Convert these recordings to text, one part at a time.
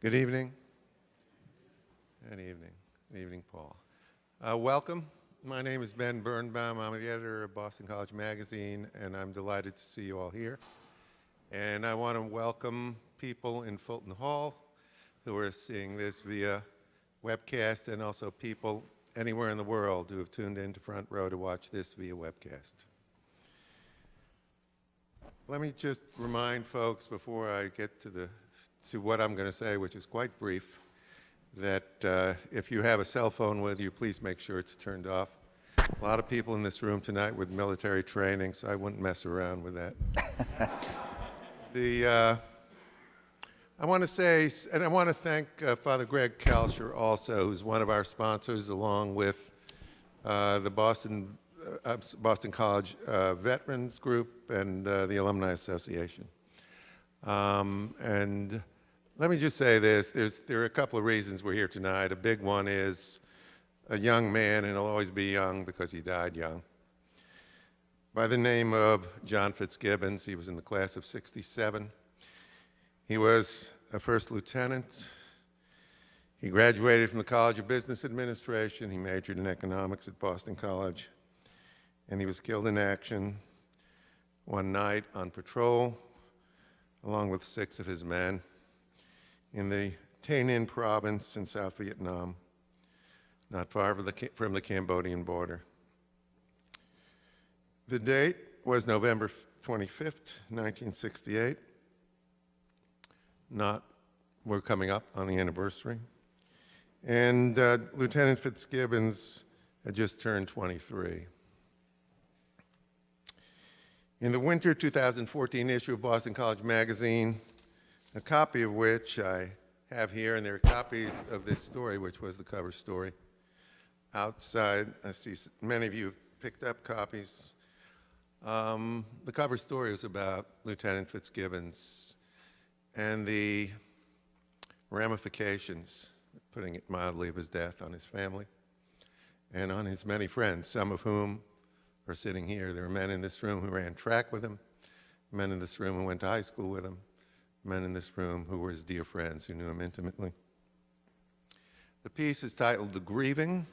Good evening. Good evening. Good evening, Paul. Welcome. My name is Ben Birnbaum. I'm the editor of Boston College Magazine, and I'm delighted to see you all here. And I want to welcome people in Fulton Hall who are seeing this via webcast, and also people anywhere in the world who have tuned into Front Row to watch this via webcast. Let me just remind folks before I get to what I'm going to say, which is quite brief, that if you have a cell phone with you, please make sure it's turned off. A lot of people in this room tonight with military training, so I wouldn't mess around with that. I want to say, and I want to thank Father Greg Kalsher also, who's one of our sponsors, along with the Boston College Veterans Group and the Alumni Association. And let me just say this, there are a couple of reasons we're here tonight. A big one is a young man, and he'll always be young because he died young, by the name of John Fitzgibbons. He was in the class of '67. He was a first lieutenant. He graduated from the College of Business Administration. He majored in economics at Boston College. And he was killed in action one night on patrol, along with 6 of his men, in the Tay Ninh province in South Vietnam, not far from the Cambodian border. The date was November 25th, 1968. We're coming up on the anniversary. And Lieutenant Fitzgibbons had just turned 23. In the winter 2014 issue of Boston College Magazine, a copy of which I have here, and there are copies of this story, which was the cover story, outside. I see many of you have picked up copies. The cover story was about Lieutenant Fitzgibbons and the ramifications, putting it mildly, of his death on his family and on his many friends, some of whom are sitting here. There are men in this room who ran track with him, men in this room who went to high school with him, men in this room who were his dear friends, who knew him intimately. The piece is titled "The Grieving,"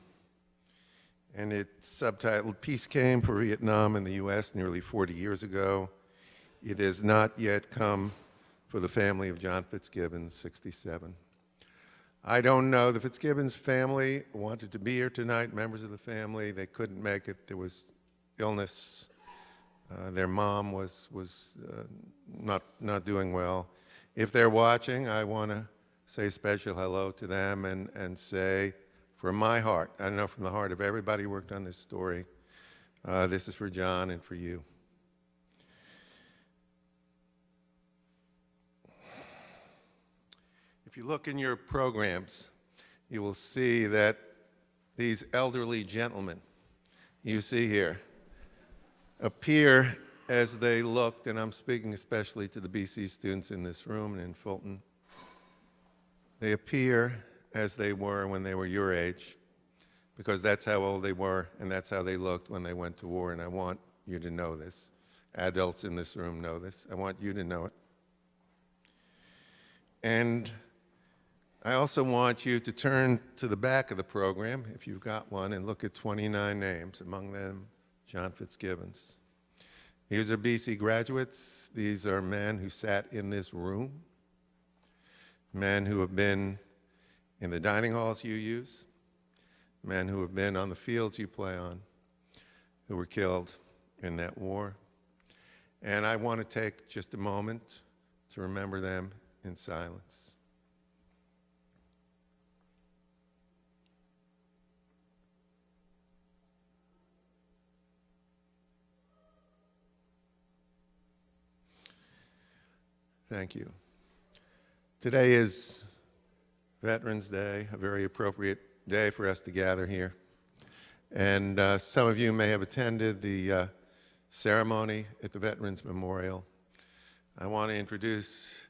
and it's subtitled "Peace Came for Vietnam and the U.S. nearly 40 years ago. It has not yet come for the family of John Fitzgibbons, 67. I don't know. The Fitzgibbons family wanted to be here tonight, members of the family. They couldn't make it. There was illness. Their mom was not doing well. If they're watching, I want to say a special hello to them and say, from my heart, I know from the heart of everybody who worked on this story, this is for John and for you. If you look in your programs, you will see that these elderly gentlemen you see here appear as they looked, and I'm speaking especially to the BC students in this room and in Fulton. They appear as they were when they were your age, because that's how old they were and that's how they looked when they went to war, and I want you to know this. Adults in this room know this. I want you to know it. And I also want you to turn to the back of the program, if you've got one, and look at 29 names, among them John Fitzgibbons. These are BC graduates. These are men who sat in this room, men who have been in the dining halls you use, men who have been on the fields you play on, who were killed in that war. And I want to take just a moment to remember them in silence. Thank you. Today is Veterans Day, a very appropriate day for us to gather here. And some of you may have attended the ceremony at the Veterans Memorial. I want to introduce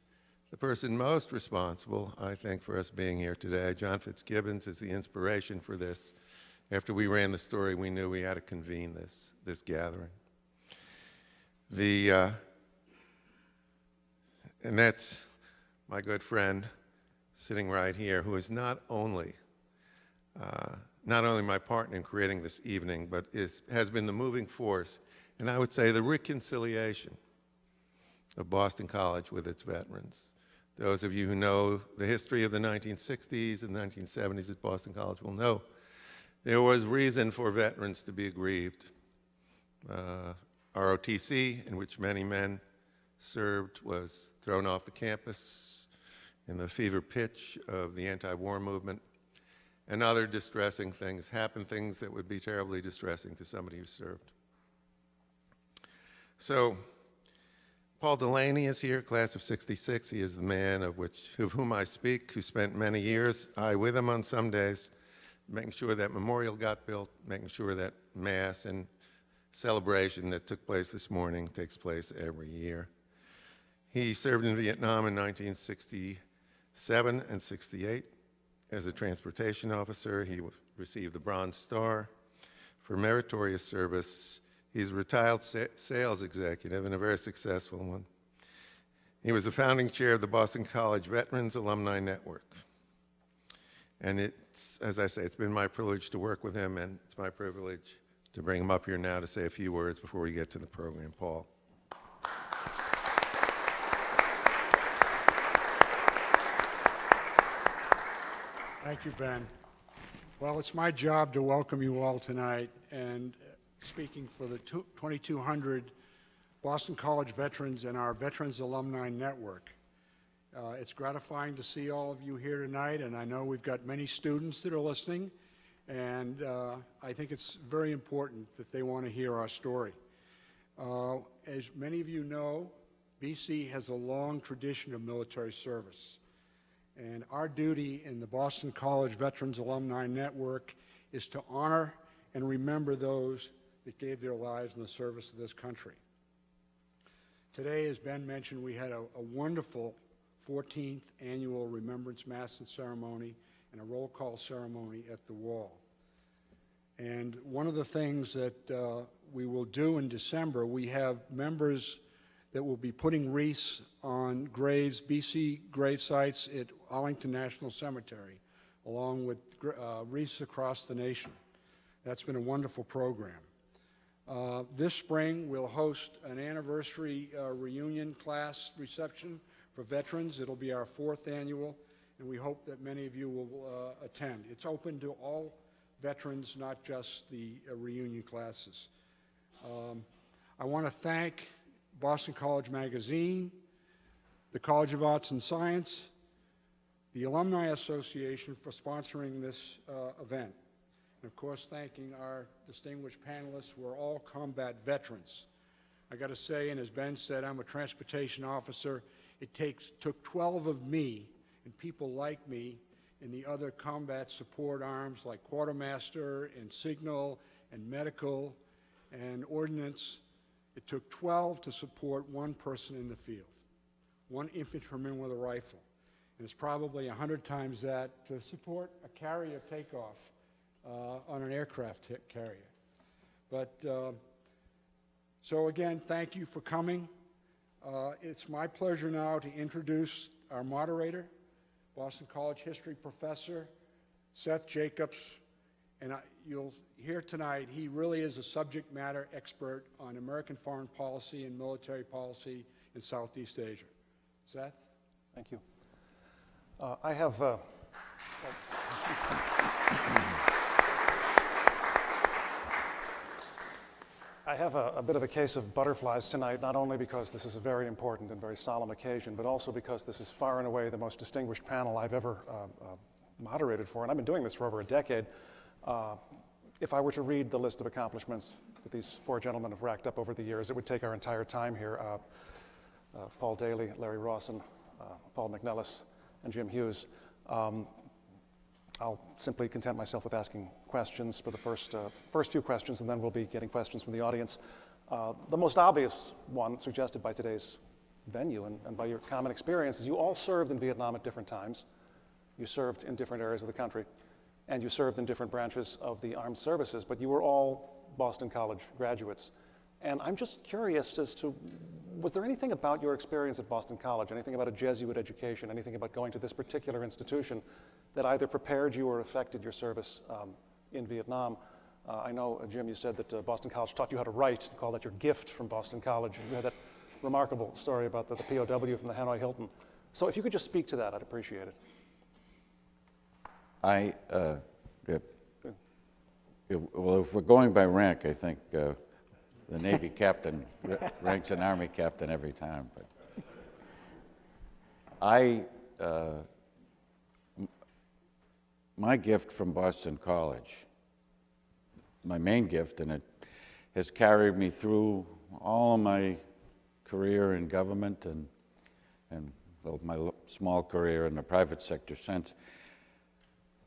the person most responsible, I think, for us being here today. John Fitzgibbons is the inspiration for this. After we ran the story, we knew we had to convene this gathering. And that's my good friend, sitting right here, who is not only my partner in creating this evening, but has been the moving force, and I would say the reconciliation of Boston College with its veterans. Those of you who know the history of the 1960s and 1970s at Boston College will know there was reason for veterans to be aggrieved. ROTC, in which many men served, was thrown off the campus in the fever pitch of the anti-war movement, and other distressing things happened, things that would be terribly distressing to somebody who served. So, Paul Delaney is here, class of '66. He is the man of whom I speak, who spent many years, I with him on some days, making sure that memorial got built, making sure that Mass and celebration that took place this morning takes place every year. He served in Vietnam in 1967 and '68 as a transportation officer. He received the Bronze Star for meritorious service. He's a retired sales executive and a very successful one. He was the founding chair of the Boston College Veterans Alumni Network. And it's, as I say, it's been my privilege to work with him, and it's my privilege to bring him up here now to say a few words before we get to the program. Paul. Thank you, Ben. Well, it's my job to welcome you all tonight, and speaking for the 2,200 Boston College veterans and our Veterans Alumni Network. It's gratifying to see all of you here tonight, and I know we've got many students that are listening, and I think it's very important that they want to hear our story. As many of you know, BC has a long tradition of military service, and our duty in the Boston College Veterans Alumni Network is to honor and remember those that gave their lives in the service of this country. Today, as Ben mentioned, we had a wonderful 14th annual Remembrance Mass and ceremony and a roll call ceremony at the Wall. And one of the things that we will do in December, we have members that will be putting wreaths on graves, BC grave sites at Arlington National Cemetery, along with wreaths across the nation. That's been a wonderful program. This spring, we'll host an anniversary reunion class reception for veterans. It'll be our 4th annual, and we hope that many of you will attend. It's open to all veterans, not just the reunion classes. I want to thank Boston College Magazine, the College of Arts and Science, the Alumni Association for sponsoring this event. And of course, thanking our distinguished panelists who are all combat veterans. I got to say, and as Ben said, I'm a transportation officer. It took 12 of me and people like me in the other combat support arms like quartermaster and signal and medical and ordnance. It took 12 to support one person in the field, one infantryman with a rifle. And it's probably 100 times that to support a carrier takeoff on an aircraft carrier. But so again, thank you for coming. It's my pleasure now to introduce our moderator, Boston College history professor, Seth Jacobs. And you'll hear tonight, he really is a subject matter expert on American foreign policy and military policy in Southeast Asia. Seth? Thank you. I have a bit of a case of butterflies tonight, not only because this is a very important and very solemn occasion, but also because this is far and away the most distinguished panel I've ever moderated for, and I've been doing this for over a decade. If I were to read the list of accomplishments that these 4 gentlemen have racked up over the years, it would take our entire time here. Paul Daly, Larry Rawson, Paul McNellis, and Jim Hughes. I'll simply content myself with asking questions for the first few questions, and then we'll be getting questions from the audience. The most obvious one suggested by today's venue and by your common experience is you all served in Vietnam at different times. You served in different areas of the country, and you served in different branches of the armed services, but you were all Boston College graduates. And I'm just curious as to was there anything about your experience at Boston College, anything about a Jesuit education, anything about going to this particular institution that either prepared you or affected your service in Vietnam? I know, Jim, you said that Boston College taught you how to write, and call that your gift from Boston College. And you had that remarkable story about the POW from the Hanoi Hilton. So if you could just speak to that, I'd appreciate it. Well, if we're going by rank, I think the Navy captain ranks an Army captain every time. But my gift from Boston College, my main gift, and it has carried me through all of my career in government and well, my small career in the private sector since,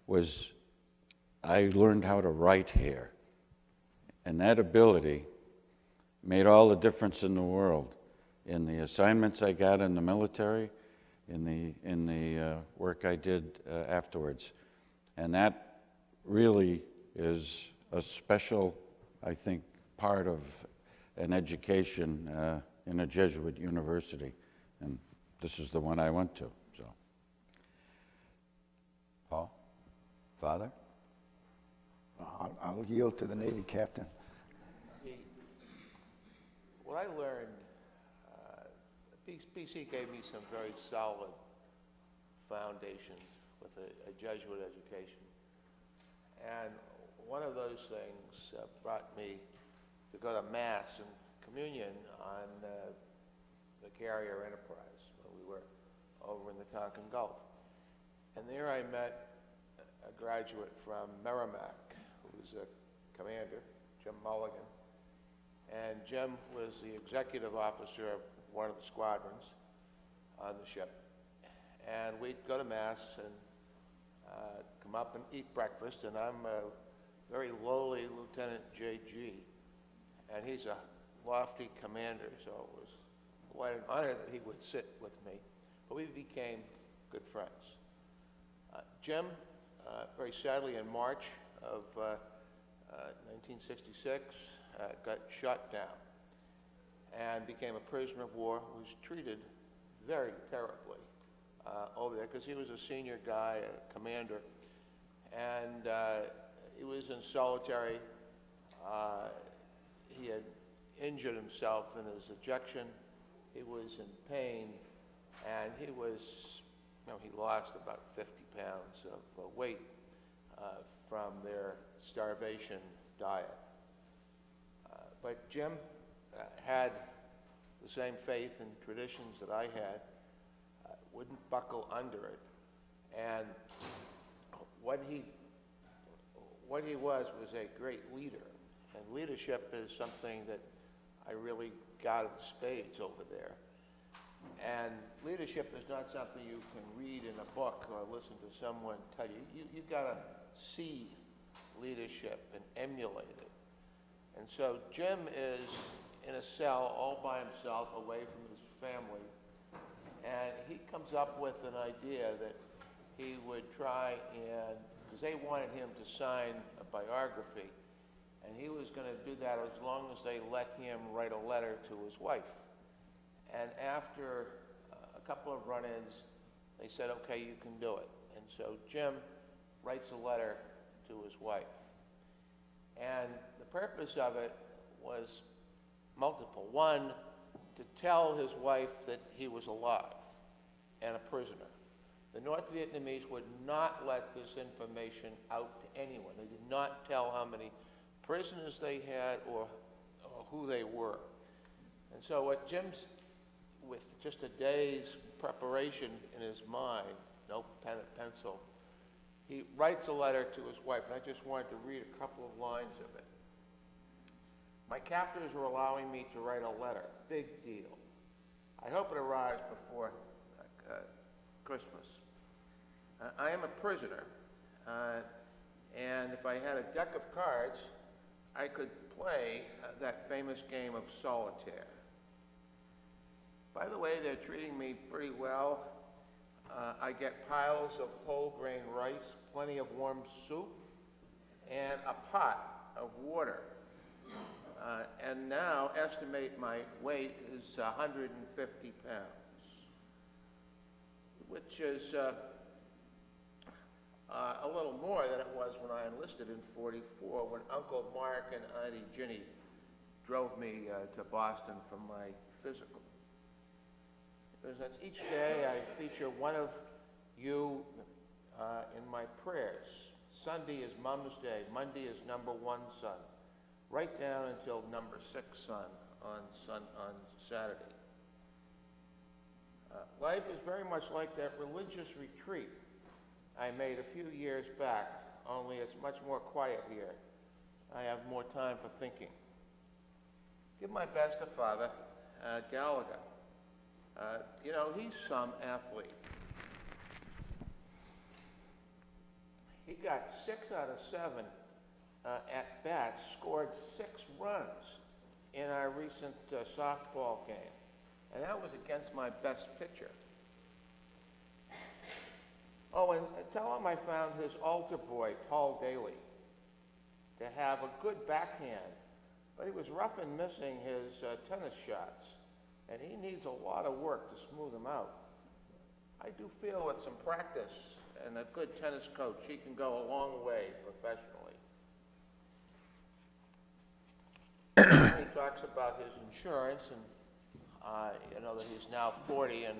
was I learned how to write here. And that ability made all the difference in the world. In the assignments I got in the military, in the work I did afterwards. And that really is a special, I think, part of an education in a Jesuit university. And this is the one I went to, so. Paul? Father? I'll yield to the Navy captain. What I learned, BC gave me some very solid foundations with a Jesuit education. And one of those things brought me to go to Mass and Communion on the Carrier Enterprise when we were over in the Tonkin Gulf. And there I met a graduate from Merrimack, who was a commander, Jim Mulligan. And Jim was the executive officer of one of the squadrons on the ship. And we'd go to Mass and come up and eat breakfast, and I'm a very lowly Lieutenant J.G., and he's a lofty commander, so it was quite an honor that he would sit with me. But we became good friends. Jim, very sadly in March of 1966, got shot down and became a prisoner of war, was treated very terribly over there because he was a senior guy, a commander, and he was in solitary. He had injured himself in his ejection. He was in pain, and he was, he lost about 50 pounds of weight from their starvation diet. But Jim had the same faith and traditions that I had, wouldn't buckle under it. And what he was a great leader. And leadership is something that I really got in spades over there. And leadership is not something you can read in a book or listen to someone tell you. You've got to see leadership and emulate it. And so Jim is in a cell all by himself, away from his family, and he comes up with an idea that he would try and, because they wanted him to sign a biography, and he was going to do that as long as they let him write a letter to his wife. And after a couple of run-ins, they said, okay, you can do it. And so Jim writes a letter to his wife. And the purpose of it was multiple. One, to tell his wife that he was alive and a prisoner. The North Vietnamese would not let this information out to anyone. They did not tell how many prisoners they had or who they were. And so what Jim's, with just a day's preparation in his mind, no pen and pencil, he writes a letter to his wife, and I just wanted to read a couple of lines of it. My captors are allowing me to write a letter. Big deal. I hope it arrives before Christmas. I am a prisoner, and if I had a deck of cards, I could play that famous game of solitaire. By the way, they're treating me pretty well. I get piles of whole grain rice, plenty of warm soup, and a pot of water. And now estimate my weight is 150 pounds, which is a little more than it was when I enlisted in '44, when Uncle Mark and Auntie Ginny drove me to Boston for my physical. Since each day I feature one of you in my prayers. Sunday is Mom's Day. Monday is number 1 son. Right down until number 6 son on Saturday. Life is very much like that religious retreat I made a few years back, only it's much more quiet here. I have more time for thinking. Give my best to Father Gallagher. You know, he's some athlete. He got 6 out of 7 at bats, scored 6 runs in our recent softball game. And that was against my best pitcher. Oh, and tell him I found his altar boy, Paul Daly, to have a good backhand, but he was rough and missing his tennis shots, and he needs a lot of work to smooth them out. I do feel with some practice and a good tennis coach, he can go a long way professionally. He talks about his insurance, and you know that he's now 40 and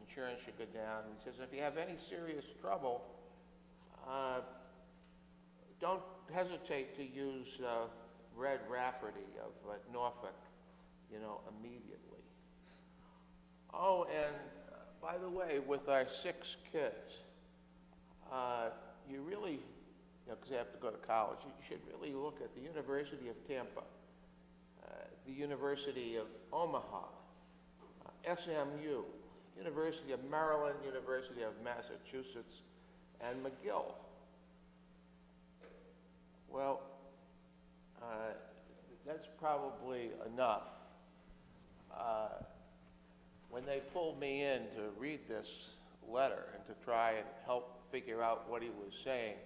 insurance should go down. He says, if you have any serious trouble, don't hesitate to use Red Rafferty of Norfolk, you know, immediately. Oh, and by the way, with our 6 kids, you really, you know, because they have to go to college, you should really look at the University of Tampa, the University of Omaha, SMU, University of Maryland, University of Massachusetts, and McGill. Well, that's probably enough. When they pulled me in to read this letter and to try and help figure out what he was saying,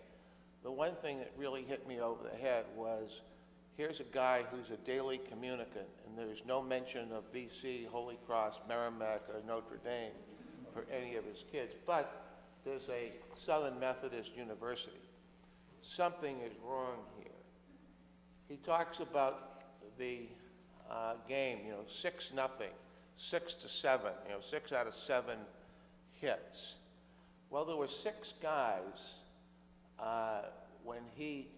the one thing that really hit me over the head was, here's a guy who's a daily communicant, and there's no mention of BC, Holy Cross, Merrimack, or Notre Dame for any of his kids, but there's a Southern Methodist University. Something is wrong here. He talks about the game, you know, 6-0, 6-7, you know, 6 out of 7 hits. Well, there were 6 guys when he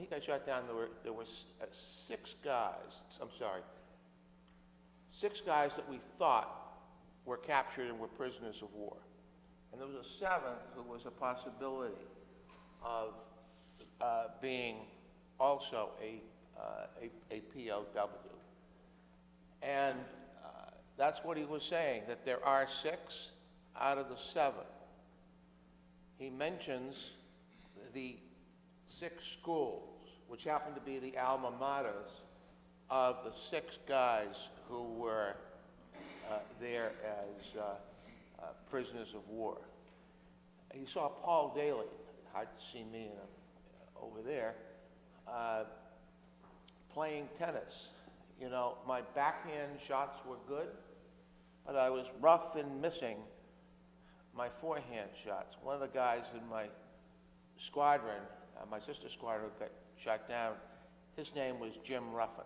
got shot down. There were 6 guys. I'm sorry, 6 guys that we thought were captured and were prisoners of war, and there was a 7th who was a possibility of being also a POW. And that's what he was saying, that there are 6 out of the 7. He mentions the 6 schools, which happen to be the alma maters of the 6 guys who were there as prisoners of war. He saw Paul Daly, hard to see me over there, playing tennis. You know, my backhand shots were good, but I was rough and missing my forehand shots. One of the guys in my squadron, my sister's squadron, got shot down. His name was Jim Ruffin.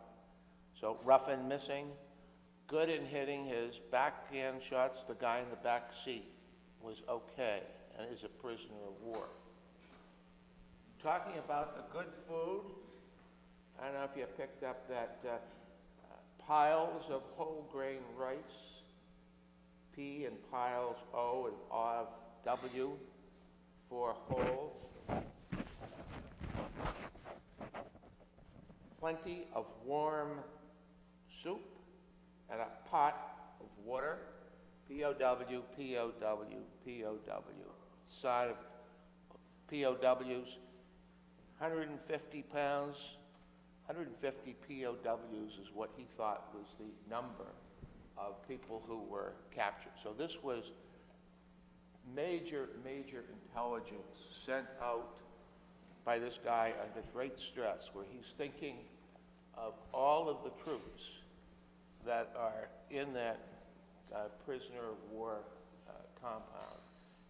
So rough and missing, good in hitting his backhand shots. The guy in the back seat was okay and is a prisoner of war. Talking about the good food, I don't know if you picked up that piles of whole grain rice, P and piles O and of W for whole. Plenty of warm soup and a pot of water, POW, POW, POW. Side of POWs, 150 pounds, 150 POWs is what he thought was the number of people who were captured. So this was major intelligence sent out by this guy under great stress, where he's thinking of all of the troops that are in that prisoner of war compound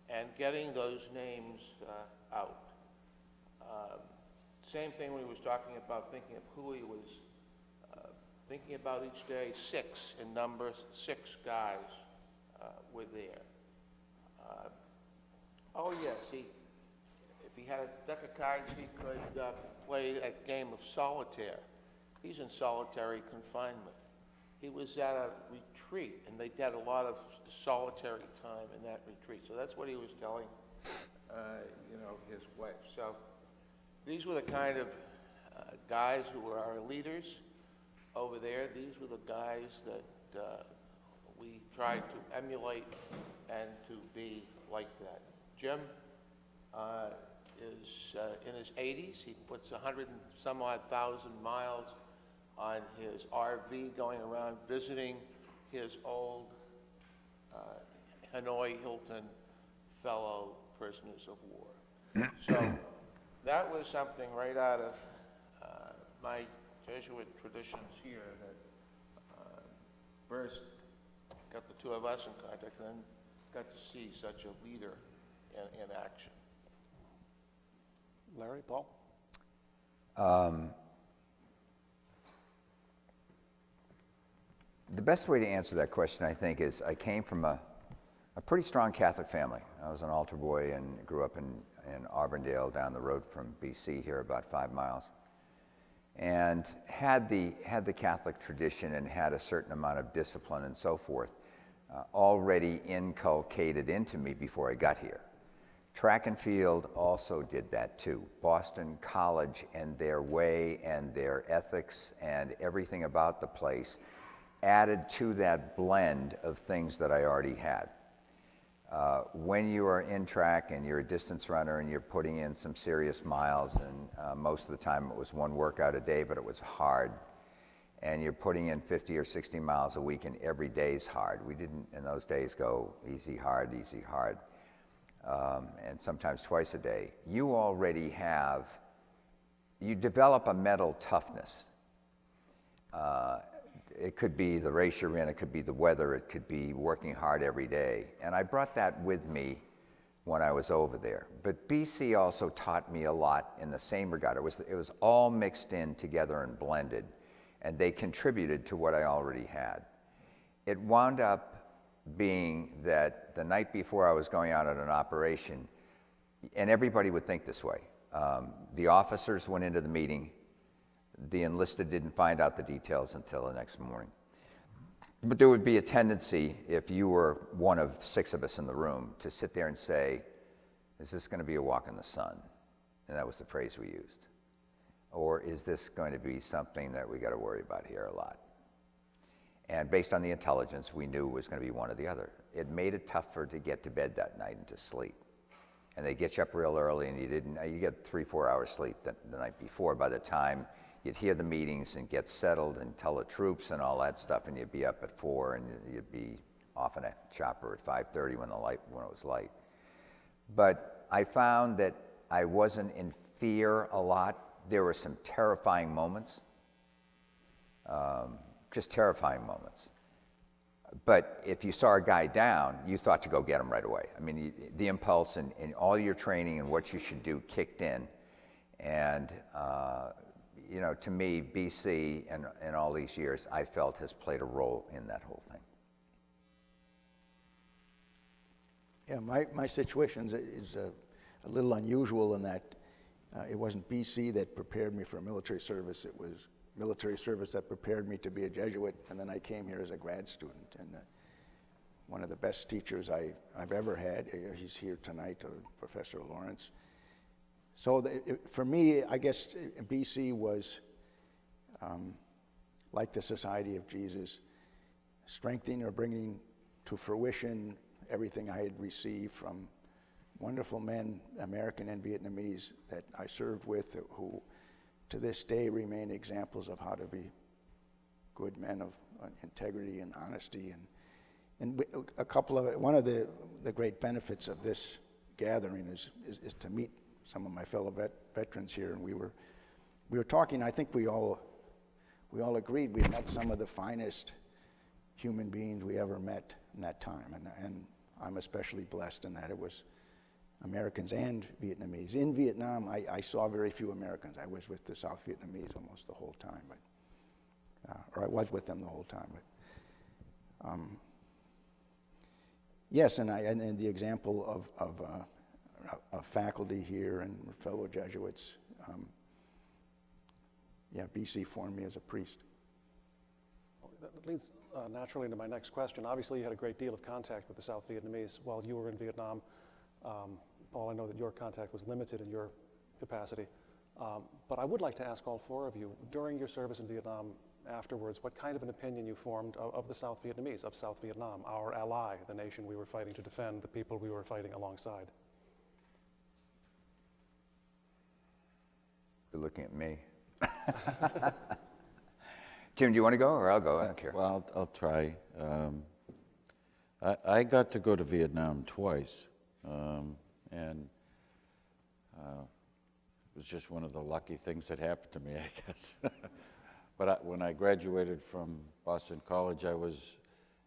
and getting those names out. Same thing when he was talking about thinking of who he was thinking about each day. 6 in number, 6 guys were there. Oh yes, if he had a deck of cards, he could play a game of solitaire. He's in solitary confinement. He was at a retreat, and they had a lot of solitary time in that retreat. So that's what he was telling, his wife. So these were the kind of guys who were our leaders over there. These were the guys that we tried to emulate and to be like that. Jim is in his 80s. He puts 100 and some odd thousand miles on his RV going around visiting his old Hanoi Hilton fellow prisoners of war. So that was something right out of my Jesuit traditions here that first got the two of us in contact and then got to see such a leader in action. Larry, Paul? The best way to answer that question, I think, is I came from a pretty strong Catholic family. I was an altar boy and grew up in Auburndale down the road from BC here, about 5 miles. And had the Catholic tradition and had a certain amount of discipline and so forth already inculcated into me before I got here. Track and field also did that too. Boston College and their way and their ethics and everything about the place added to that blend of things that I already had. When you are in track and you're a distance runner and you're putting in some serious miles, and most of the time it was one workout a day, but it was hard, and you're putting in 50 or 60 miles a week and every day's hard. We didn't in those days go easy, hard, and sometimes twice a day. You already you develop a mental toughness. It could be the race you're in, it could be the weather, it could be working hard every day. And I brought that with me when I was over there. But BC also taught me a lot in the same regard. It was all mixed in together and blended, and they contributed to what I already had. It wound up being that the night before I was going out on an operation, and everybody would think this way, the officers went into the meeting. The enlisted didn't find out the details until the next morning. But there would be a tendency, if you were one of 6 of us in the room, to sit there and say, is this going to be a walk in the sun? And that was the phrase we used. Or is this going to be something that we got to worry about here a lot? And based on the intelligence, we knew it was going to be one or the other. It made it tougher to get to bed that night and to sleep. And they get you up real early, and you get 3-4 hours sleep the night before. By the time you'd hear the meetings and get settled and tell the troops and all that stuff, and you'd be up at 4 and you'd be off in a chopper at 5:30 when it was light. But I found that I wasn't in fear a lot. There were some terrifying moments, just terrifying moments. But if you saw a guy down, you thought to go get him right away. I mean, the impulse and all your training and what you should do kicked in. And to me, BC and all these years, I felt has played a role in that whole thing. Yeah, my situation is a little unusual in that it wasn't BC that prepared me for military service. It was military service that prepared me to be a Jesuit, and then I came here as a grad student. And one of the best teachers I've ever had, he's here tonight, Professor Lawrence. So for me, I guess BC was like the Society of Jesus, strengthening or bringing to fruition everything I had received from wonderful men, American and Vietnamese, that I served with, who to this day remain examples of how to be good men of integrity and honesty. And one of the great benefits of this gathering is to meet some of my fellow veterans here, and we were talking. I think we all we all agreed we met some of the finest human beings we ever met in that time. And I'm especially blessed in that it was Americans and Vietnamese. In Vietnam, I saw very few Americans. I was with the South Vietnamese almost the whole time, or I was with them the whole time. But yes, and the example of faculty here and fellow Jesuits, BC formed me as a priest. That leads naturally into my next question. Obviously, you had a great deal of contact with the South Vietnamese while you were in Vietnam. Paul, I know that your contact was limited in your capacity, but I would like to ask all four of you, during your service in Vietnam afterwards, what kind of an opinion you formed of the South Vietnamese, of South Vietnam, our ally, the nation we were fighting to defend, the people we were fighting alongside? You're looking at me. Jim, do you want to go, or I'll go? I don't care. Well, I'll try. I got to go to Vietnam twice, and it was just one of the lucky things that happened to me, I guess. But when I graduated from Boston College, I was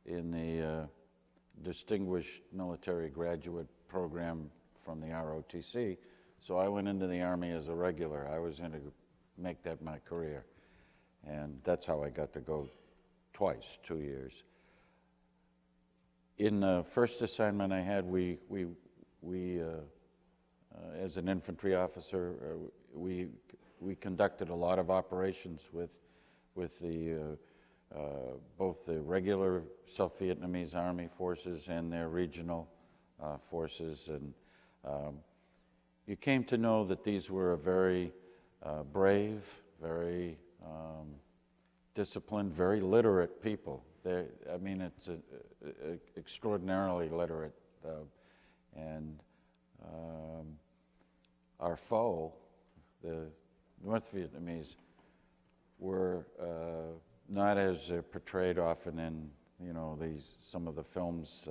in the Distinguished Military Graduate Program from the ROTC, so I went into the Army as a regular. I was going to make that my career, and that's how I got to go twice, 2 years. In the first assignment I had, we as an infantry officer, we conducted a lot of operations with the both the regular South Vietnamese Army forces and their regional forces, and you came to know that these were a very brave, very disciplined, very literate people. It's extraordinarily literate, and our foe, the North Vietnamese, were not as portrayed often in some of the films.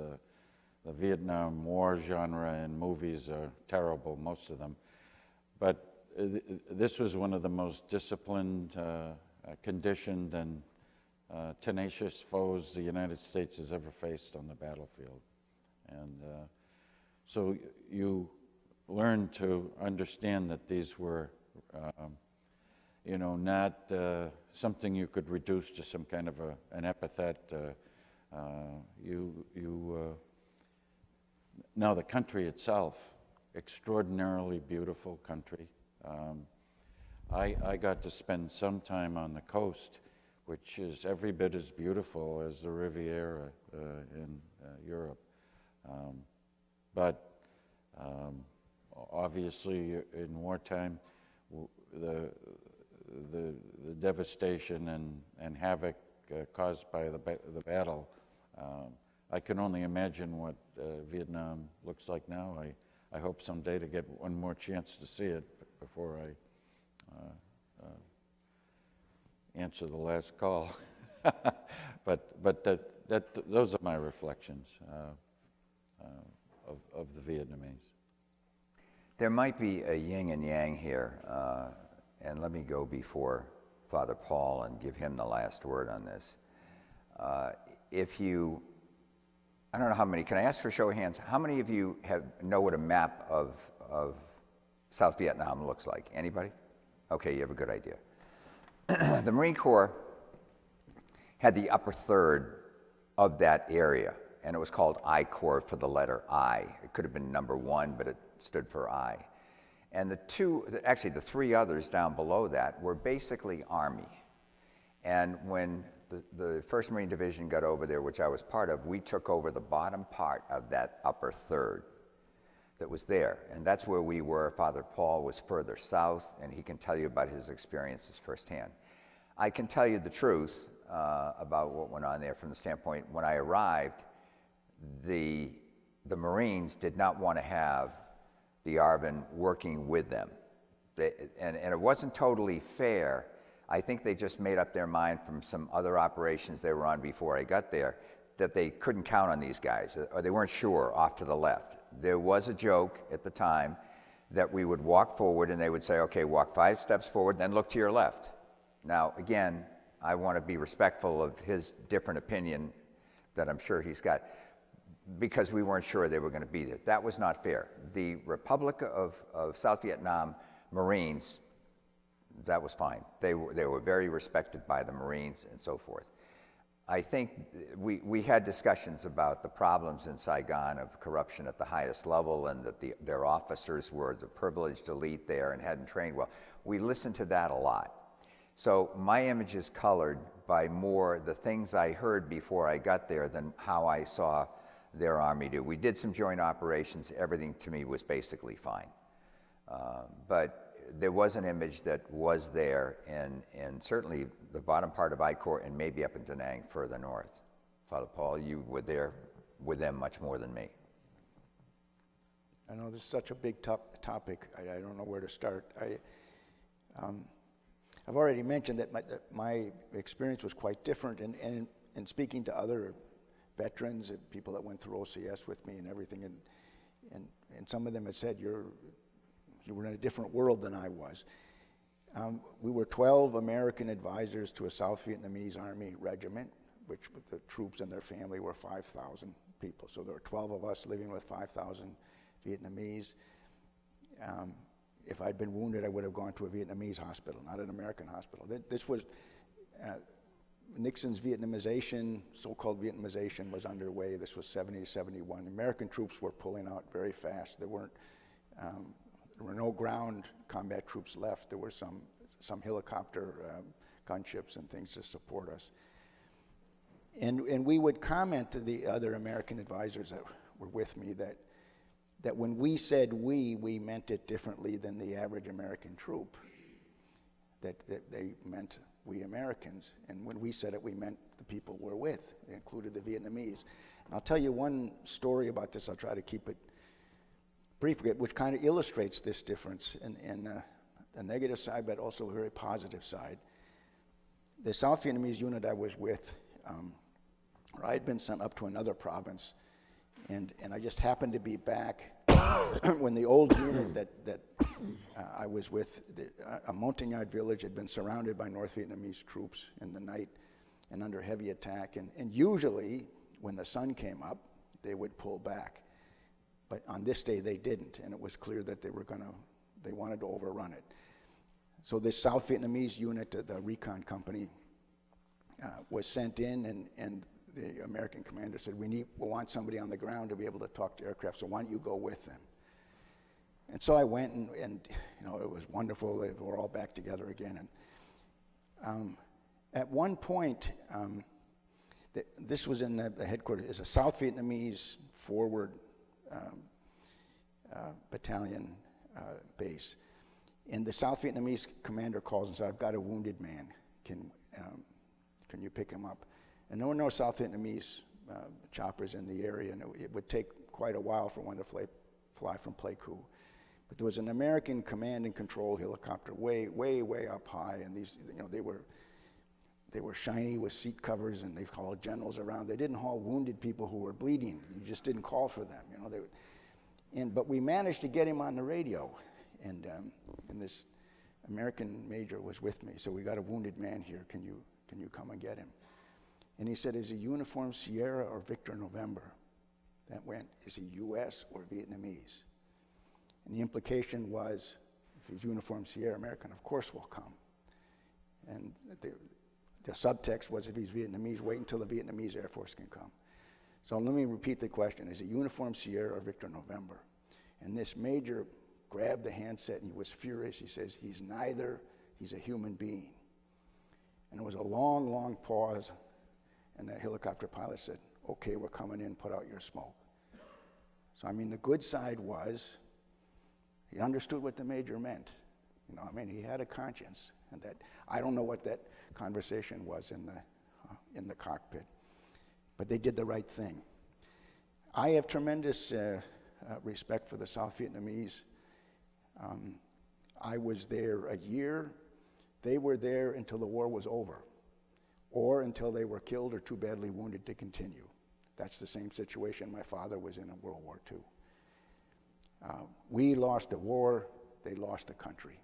The Vietnam War genre in movies are terrible, most of them, but this was one of the most disciplined, conditioned, and tenacious foes the United States has ever faced on the battlefield. And so you learn to understand that these were, not something you could reduce to some kind of an epithet. Now the country itself, extraordinarily beautiful country. I got to spend some time on the coast, which is every bit as beautiful as the Riviera in Europe. But obviously in wartime, the devastation and havoc caused by the battle, I can only imagine what Vietnam looks like now. I hope someday to get one more chance to see it before I answer the last call. but those are my reflections of the Vietnamese. There might be a yin and yang here, and let me go before Father Paul and give him the last word on this. I don't know how many, can I ask for a show of hands? How many of you know what a map of South Vietnam looks like? Anybody? Okay, you have a good idea. The Marine Corps had the upper third of that area, and it was called I Corps for the letter I. It could have been number 1, but it stood for I. And the three others down below that were basically Army. And when the 1st Marine Division got over there, which I was part of, we took over the bottom part of that upper third that was there. And that's where we were. Father Paul was further south, and he can tell you about his experiences firsthand. I can tell you the truth about what went on there from the standpoint, when I arrived, the Marines did not want to have the ARVN working with them. And it wasn't totally fair. I think they just made up their mind from some other operations they were on before I got there that they couldn't count on these guys, or they weren't sure off to the left. There was a joke at the time that we would walk forward and they would say, okay, walk 5 steps forward, then look to your left. Now, again, I want to be respectful of his different opinion that I'm sure he's got, because we weren't sure they were going to be there. That was not fair. The Republic of South Vietnam Marines, that was fine. They were very respected by the Marines and so forth. I think we had discussions about the problems in Saigon of corruption at the highest level, and that their officers were the privileged elite there and hadn't trained well. We listened to that a lot. So my image is colored by more the things I heard before I got there than how I saw their army do. We did some joint operations. Everything to me was basically fine. But there was an image that was there in certainly the bottom part of I Corps and maybe up in Da Nang further north. Father Paul, you were there with them much more than me. I know this is such a big topic. I don't know where to start. I've already mentioned that my experience was quite different, and in speaking to other veterans and people that went through OCS with me and everything, and some of them had said, you were in a different world than I was. We were 12 American advisors to a South Vietnamese Army regiment, which with the troops and their family were 5,000 people. So there were 12 of us living with 5,000 Vietnamese. If I'd been wounded, I would have gone to a Vietnamese hospital, not an American hospital. This was Nixon's Vietnamization, so-called Vietnamization, was underway. This was 70 to 71. American troops were pulling out very fast. There were no ground combat troops left. There were some helicopter gunships and things to support us. And we would comment to the other American advisors that were with me that when we said we meant it differently than the average American troop, that they meant we Americans. And when we said it, we meant the people we're with. It included the Vietnamese. And I'll tell you one story about this. I'll try to keep it brief, which kind of illustrates this difference in the negative side, but also a very positive side. The South Vietnamese unit I was with, I had been sent up to another province, and I just happened to be back when the old unit that I was with, a Montagnard village, had been surrounded by North Vietnamese troops in the night and under heavy attack. And usually, when the sun came up, they would pull back. But on this day, they didn't, and it was clear that they wanted to overrun it. So this South Vietnamese unit, the recon company, was sent in, and the American commander said, we want somebody on the ground to be able to talk to aircraft, so why don't you go with them? And so I went, and it was wonderful. They were all back together again. And at one point, this was in the headquarters, is a South Vietnamese forward battalion base. And the South Vietnamese commander calls and says, I've got a wounded man. Can you pick him up? And there were no South Vietnamese choppers in the area, and it would take quite a while for one to fly from Pleiku. But there was an American command and control helicopter way up high, and these, they were shiny with seat covers, and they hauled generals around. They didn't haul wounded people who were bleeding. You just didn't call for them, But we managed to get him on the radio, and this American major was with me. So we got a wounded man here. Can you come and get him? And he said, is he Uniform Sierra or Victor November? That went, is he U.S. or Vietnamese? And the implication was, if he's Uniform Sierra American, of course we'll come. And the subtext was, if he's Vietnamese, wait until the Vietnamese Air Force can come. So let me repeat the question. Is it Uniform Sierra or Victor November? And this major grabbed the handset and he was furious. He says, he's neither, he's a human being. And there was a long, long pause, and the helicopter pilot said, okay, we're coming in, put out your smoke. So, the good side was, he understood what the major meant. He had a conscience, and that, I don't know what that conversation was in the cockpit, but they did the right thing. I have tremendous respect for the South Vietnamese. I was there a year. They were there until the war was over, or until they were killed or too badly wounded to continue. That's the same situation my father was in World War II. We lost a war, they lost a country.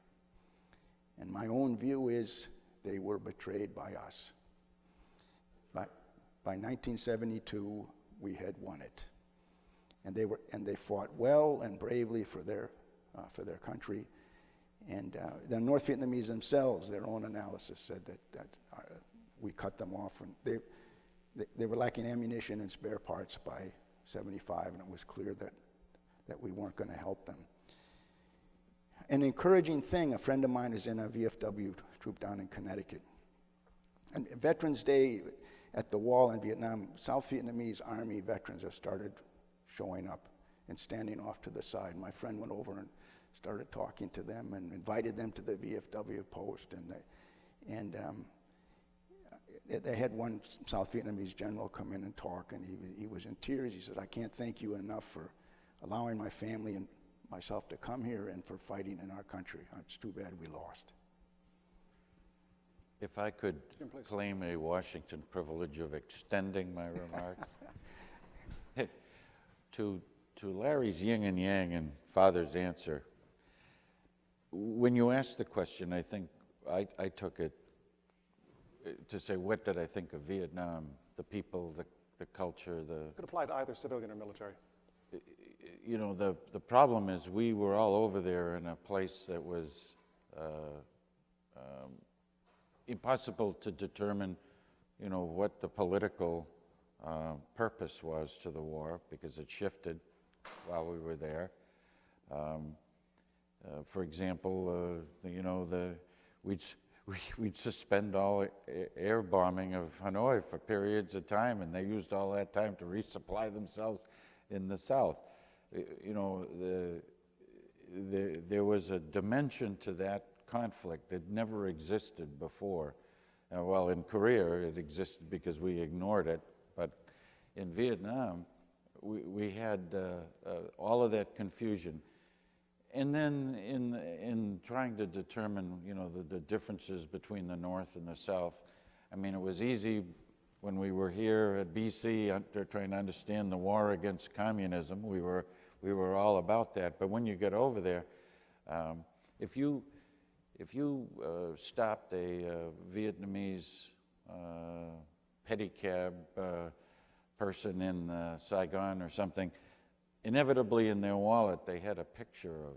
And my own view is they were betrayed by us. By 1972, we had won it. And they fought well and bravely for their country. And the North Vietnamese themselves, their own analysis said that we cut them off. And they were lacking ammunition and spare parts by 75, and it was clear that we weren't going to help them. An encouraging thing, a friend of mine is in a VFW troop down in Connecticut. And Veterans Day at the wall in Vietnam, South Vietnamese Army veterans have started showing up and standing off to the side. My friend went over and started talking to them and invited them to the VFW post. And they had one South Vietnamese general come in and talk, and he was in tears. He said, "I can't thank you enough for allowing my family and myself to come here and for fighting in our country. It's too bad we lost." If I could claim a Washington privilege of extending my remarks. To Larry's yin and yang and Father's answer, when you asked the question, I think I took it to say, what did I think of Vietnam, the people, the culture, Could apply to either civilian or military. You know, the problem is we were all over there in a place that was impossible to determine, you know, what the political purpose was to the war, because it shifted while we were there. For example, we'd suspend all air bombing of Hanoi for periods of time, and they used all that time to resupply themselves in the South. You know, there was a dimension to that conflict that never existed before. Well, in Korea, it existed because we ignored it, but in Vietnam, we had all of that confusion. And then in trying to determine, you know, the differences between the North and the South, I mean, it was easy when we were here at BC trying to understand the war against communism. We were all about that. But when you get over there, if you stopped a Vietnamese pedicab person in Saigon or something, inevitably in their wallet they had a picture of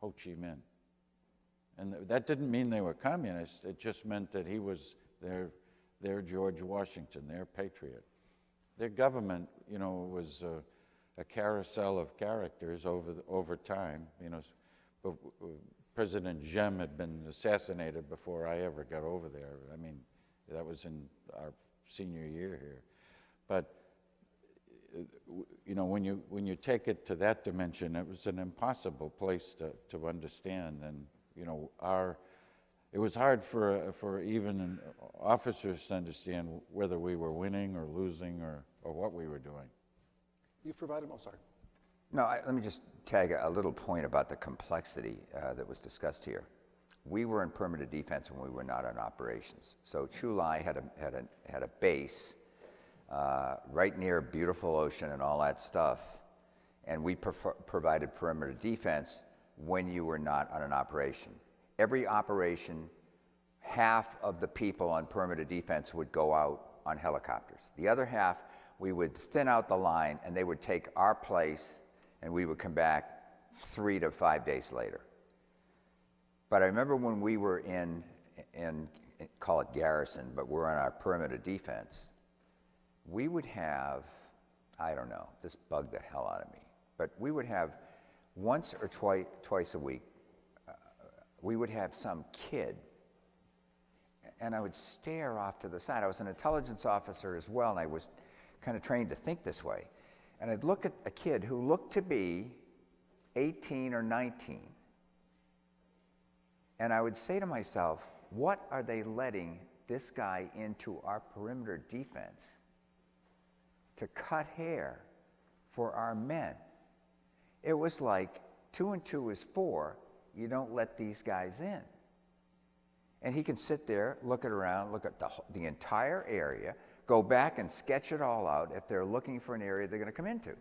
Ho Chi Minh. And that didn't mean they were communists, it just meant that he was their George Washington, their patriot. Their government, you know, was a carousel of characters over time. You know, President Diem had been assassinated before I ever got over there. I mean, that was in our senior year here. But you know, when you take it to that dimension, it was an impossible place to understand. And you know, it was hard for even officers to understand whether we were winning or losing or what we were doing. You've provided, sorry. No, let me just tag a little point about the complexity that was discussed here. We were in perimeter defense when we were not in operations. So Chu Lai had a base right near a beautiful ocean and all that stuff, and we provided perimeter defense when you were not on an operation. Every operation, half of the people on perimeter defense would go out on helicopters. The other half, we would thin out the line, and they would take our place, and we would come back 3 to 5 days later. But I remember when we were in call it garrison, but we're on our perimeter defense, we would have, I don't know, this bugged the hell out of me, but we would have once or twice a week, we would have some kid, and I would stare off to the side. I was an intelligence officer as well, and I was kind of trained to think this way. And I'd look at a kid who looked to be 18 or 19, and I would say to myself, what are they letting this guy into our perimeter defense to cut hair for our men? It was like 2 and 2 is 4. You don't let these guys in. And he can sit there, look around, look at the entire area, go back and sketch it all out if they're looking for an area they're going to come into.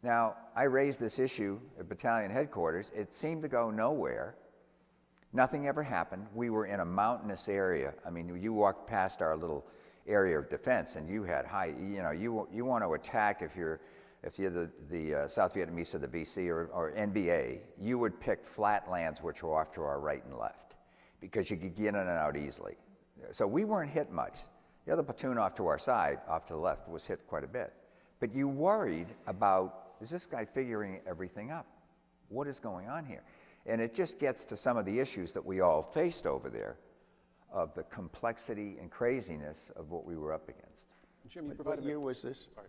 Now, I raised this issue at battalion headquarters. It seemed to go nowhere. Nothing ever happened. We were in a mountainous area. I mean, you walked past our little area of defense, and you had high. You want to attack if you're the South Vietnamese or the VC or NBA. You would pick flat lands which were off to our right and left, because you could get in and out easily. So we weren't hit much. The other platoon off to our side, off to the left, was hit quite a bit. But you worried about, is this guy figuring everything up? What is going on here? And it just gets to some of the issues that we all faced over there, of the complexity and craziness of what we were up against. Jim, you What provided year was this? Sorry.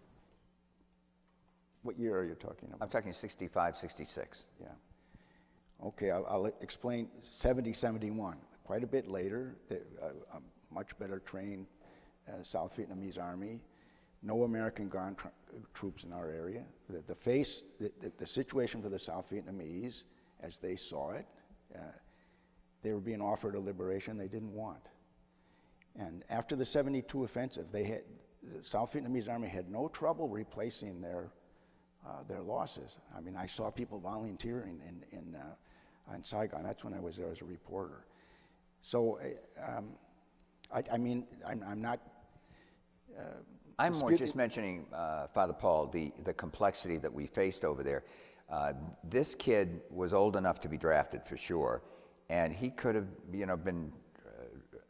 What year are you talking about? I'm talking 65, 66. Yeah. Okay, I'll explain 70, 71. Quite a bit later, a much better trained South Vietnamese army, no American ground troops in our area. The situation for the South Vietnamese, as they saw it, they were being offered a liberation they didn't want. And after the 72 offensive, the South Vietnamese army had no trouble replacing their losses. I mean, I saw people volunteering in Saigon. That's when I was there as a reporter. So, I mean, I'm not. I'm more just mentioning, Father Paul, the complexity that we faced over there. This kid was old enough to be drafted for sure, and he could have, been.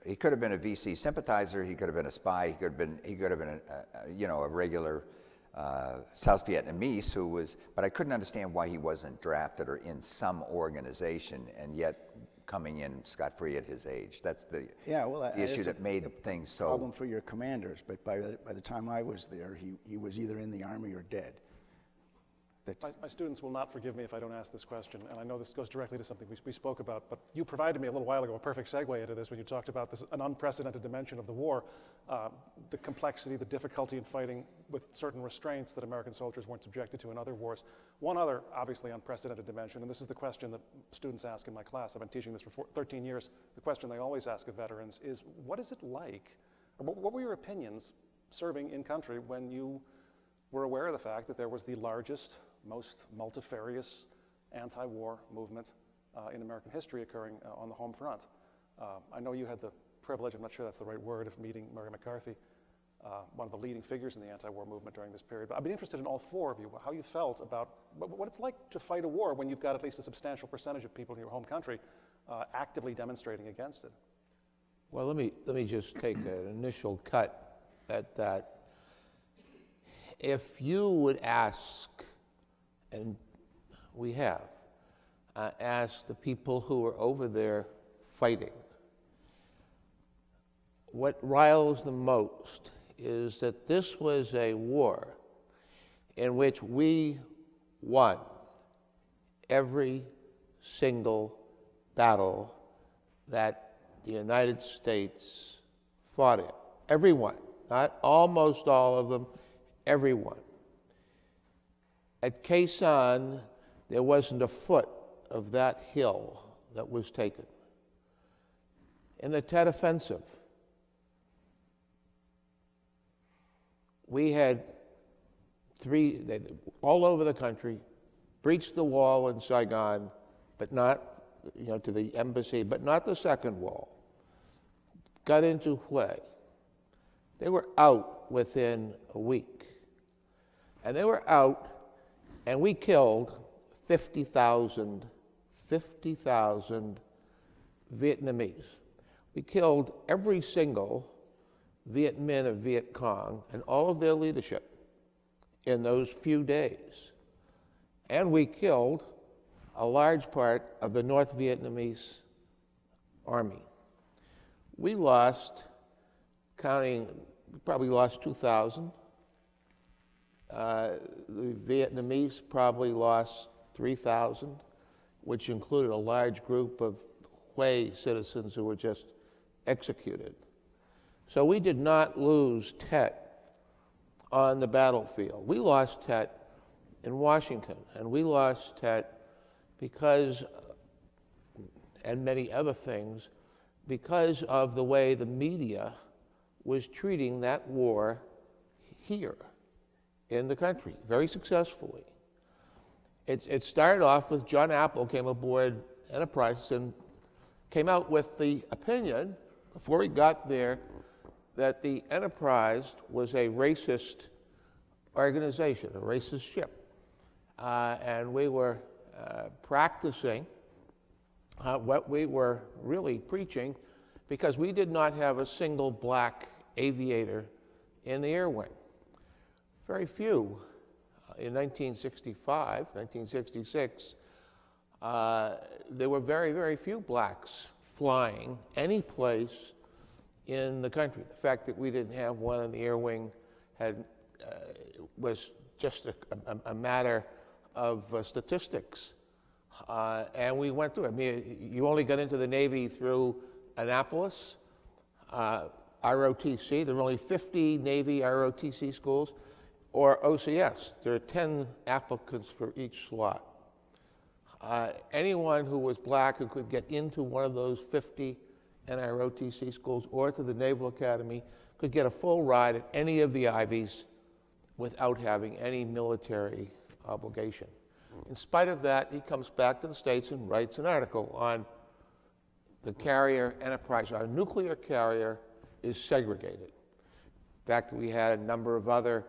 He could have been a VC sympathizer. He could have been a spy. He could have been a regular South Vietnamese who was. But I couldn't understand why he wasn't drafted or in some organization, and yet coming in scot-free at his age. That's the issue that made things so. Problem for your commanders, but by the time I was there, he was either in the army or dead. My students will not forgive me if I don't ask this question, and I know this goes directly to something we spoke about, but you provided me a little while ago a perfect segue into this when you talked about an unprecedented dimension of the war, the complexity, the difficulty in fighting with certain restraints that American soldiers weren't subjected to in other wars. One other obviously unprecedented dimension, and this is the question that students ask in my class, I've been teaching this for 13 years, the question they always ask of veterans is, what is it like, or what were your opinions serving in country when you were aware of the fact that there was the largest, most multifarious anti-war movement in American history occurring on the home front. I know you had the privilege, I'm not sure that's the right word, of meeting Mary McCarthy, one of the leading figures in the anti-war movement during this period. But I'd be interested in all four of you, how you felt about what it's like to fight a war when you've got at least a substantial percentage of people in your home country actively demonstrating against it. Well, let me just take an initial cut at that. If you would ask, and we have, asked the people who are over there fighting, what riles them most is that this was a war in which we won every single battle that the United States fought in. Everyone, not almost all of them, everyone. At Khe Sanh, there wasn't a foot of that hill that was taken. In the Tet Offensive, we had all over the country, breached the wall in Saigon, but not, to the embassy, but not the second wall. Got into Hue. They were out within a week. And they were out, and we killed 50,000 Vietnamese. We killed every single Viet Minh of Viet Cong and all of their leadership in those few days. And we killed a large part of the North Vietnamese army. We lost, we probably lost 2,000. The Vietnamese probably lost 3,000, which included a large group of Hue citizens who were just executed. So we did not lose Tet on the battlefield. We lost Tet in Washington, and we lost Tet because, and many other things, because of the way the media was treating that war here in the country, very successfully. It started off with John Apple came aboard Enterprise and came out with the opinion, before he got there, that the Enterprise was a racist organization, a racist ship. And we were practicing what we were really preaching, because we did not have a single black aviator in the air wing. Very few. In 1965, 1966, there were very, very few blacks flying any place in the country. The fact that we didn't have one in the air wing was just a matter of statistics. And we went through it. I mean, you only got into the Navy through Annapolis, ROTC. There were only 50 Navy ROTC schools, or OCS. There are 10 applicants for each slot. Anyone who was black who could get into one of those 50 NROTC schools or to the Naval Academy could get a full ride at any of the Ivies without having any military obligation. In spite of that, he comes back to the States and writes an article on the carrier Enterprise. Our nuclear carrier is segregated. In fact, we had a number of other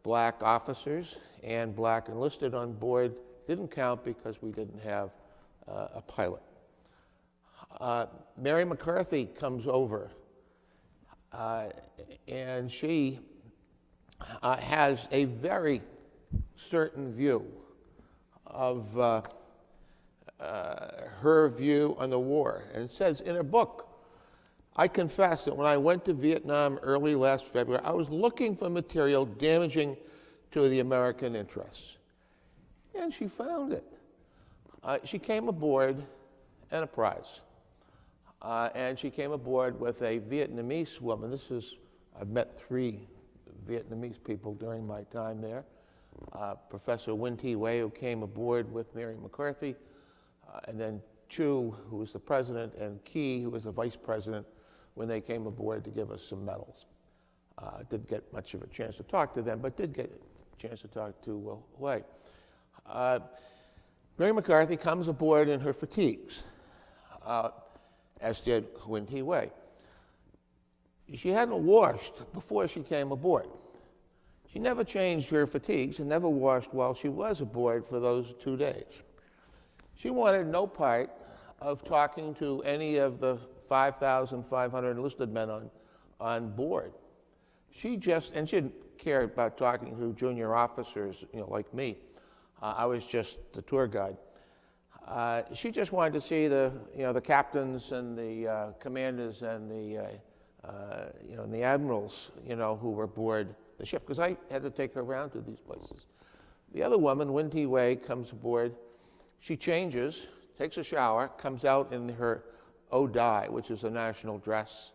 black officers and black enlisted on board. Didn't count because we didn't have a pilot. Mary McCarthy comes over, and she has a very certain view of her view on the war. And it says in her book, I confess that when I went to Vietnam early last February, I was looking for material damaging to the American interests. And she found it. She came aboard Enterprise. And she came aboard with a Vietnamese woman. I've met 3 Vietnamese people during my time there. Professor Win Thi Wei, who came aboard with Mary McCarthy, and then Chu, who was the president, and Key, who was the vice president, when they came aboard to give us some medals. Didn't get much of a chance to talk to them, but did get a chance to talk to Wei. Mary McCarthy comes aboard in her fatigues, as did Win Thi Wei. She hadn't washed before she came aboard. She never changed her fatigues and never washed while she was aboard for those 2 days. She wanted no part of talking to any of the 5,500 enlisted men on board. She didn't care about talking to junior officers, like me. I was just the tour guide. She just wanted to see the captains and the commanders and the admirals, who were aboard the ship, because I had to take her around to these places. The other woman, Win Thi Wei, comes aboard. She changes, takes a shower, comes out in her Odai, which is a national dress.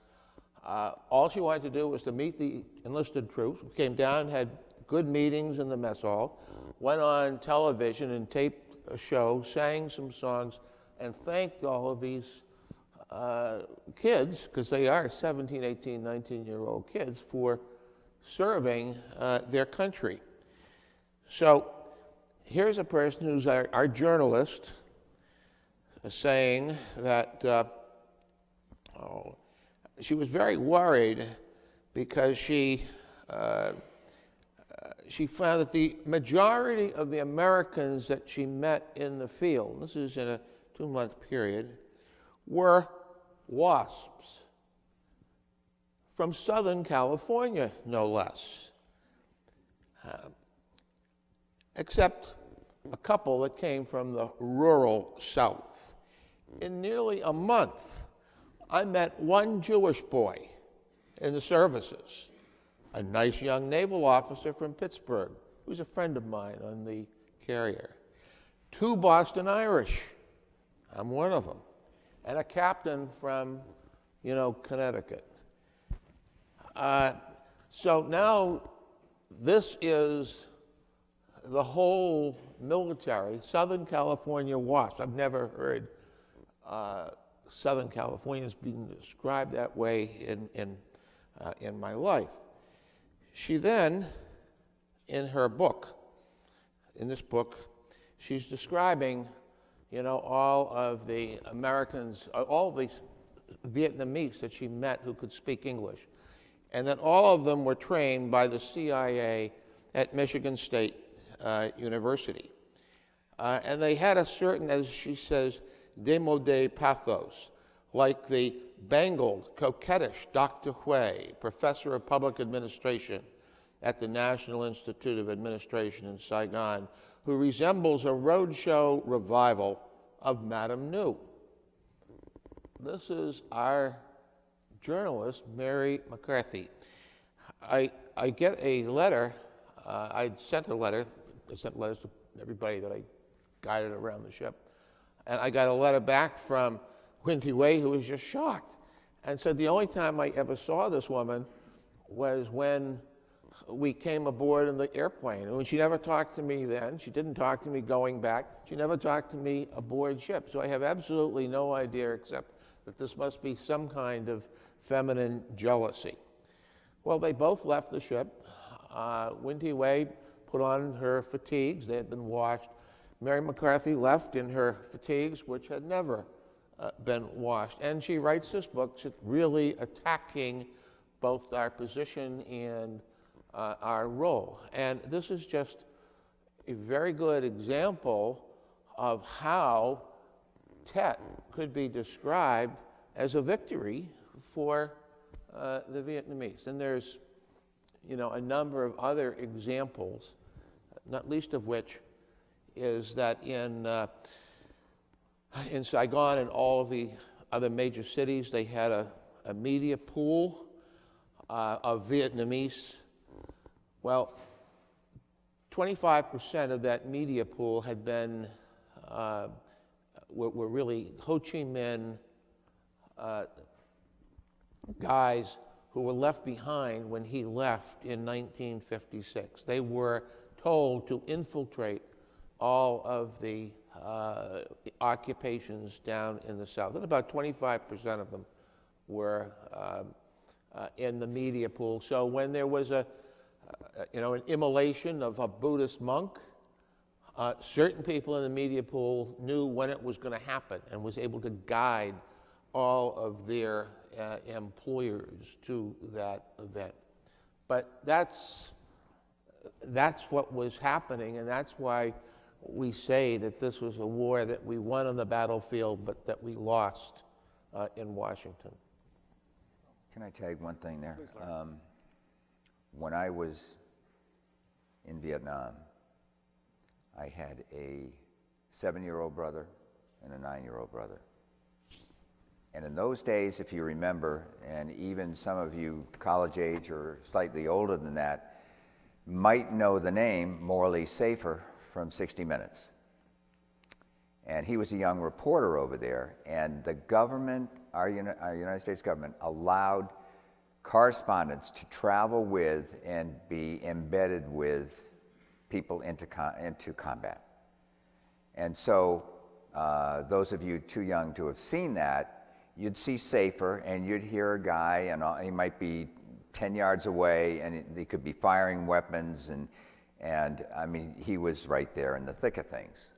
All she wanted to do was to meet the enlisted troops. Came down, had good meetings in the mess hall, went on television and taped a show, sang some songs, and thanked all of these kids, because they are 17, 18, 19-year-old kids, for serving their country. So here's a person who's our journalist saying that she was very worried because she found that the majority of the Americans that she met in the field, this is in a 2-month period, were WASPs from Southern California, no less, except a couple that came from the rural South. In nearly a month, I met one Jewish boy in the services, a nice young naval officer from Pittsburgh, who's a friend of mine on the carrier. 2 Boston Irish, I'm one of them, and a captain from, Connecticut. So now this is the whole military, Southern California WASP. I've never heard Southern Californians being described that way in my life. She then, in this book, she's describing, all of the Americans, all the Vietnamese that she met who could speak English. And that all of them were trained by the CIA at Michigan State University. And they had a certain, as she says, démodé pathos, like the bangled, coquettish Dr. Hui, professor of public administration at the National Institute of Administration in Saigon, who resembles a roadshow revival of Madame Nu. This is our journalist, Mary McCarthy. I get a letter, I sent letters to everybody that I guided around the ship, and I got a letter back from Winty Wei, who was just shocked, and said the only time I ever saw this woman was when we came aboard in the airplane. And she never talked to me then. She didn't talk to me going back. She never talked to me aboard ship. So I have absolutely no idea except that this must be some kind of feminine jealousy. Well, they both left the ship. Winty Wei put on her fatigues. They had been washed. Mary McCarthy left in her fatigues, which had never been washed. And she writes this book really attacking both our position and our role. And this is just a very good example of how Tet could be described as a victory for the Vietnamese. And there's, a number of other examples, not least of which is that in Saigon and all of the other major cities, they had a media pool of Vietnamese. Well, 25% of that media pool had been, were really Ho Chi Minh guys who were left behind when he left in 1956. They were told to infiltrate all of the occupations down in the South. And about 25% of them were in the media pool. So when there was an immolation of a Buddhist monk, certain people in the media pool knew when it was going to happen and was able to guide all of their employers to that event. But that's what was happening, and that's why we say that this was a war that we won on the battlefield, but that we lost in Washington. Can I tag one thing there? When I was in Vietnam, I had a 7-year-old brother and a 9-year-old brother. And in those days, if you remember, and even some of you college age or slightly older than that, might know the name Morley Safer from 60 Minutes. And he was a young reporter over there, and the government, our United States government, allowed correspondents to travel with and be embedded with people into combat. And so those of you too young to have seen that, you'd see Safer and you'd hear a guy, and he might be 10 yards away, and he could be firing weapons, and I mean, he was right there in the thick of things.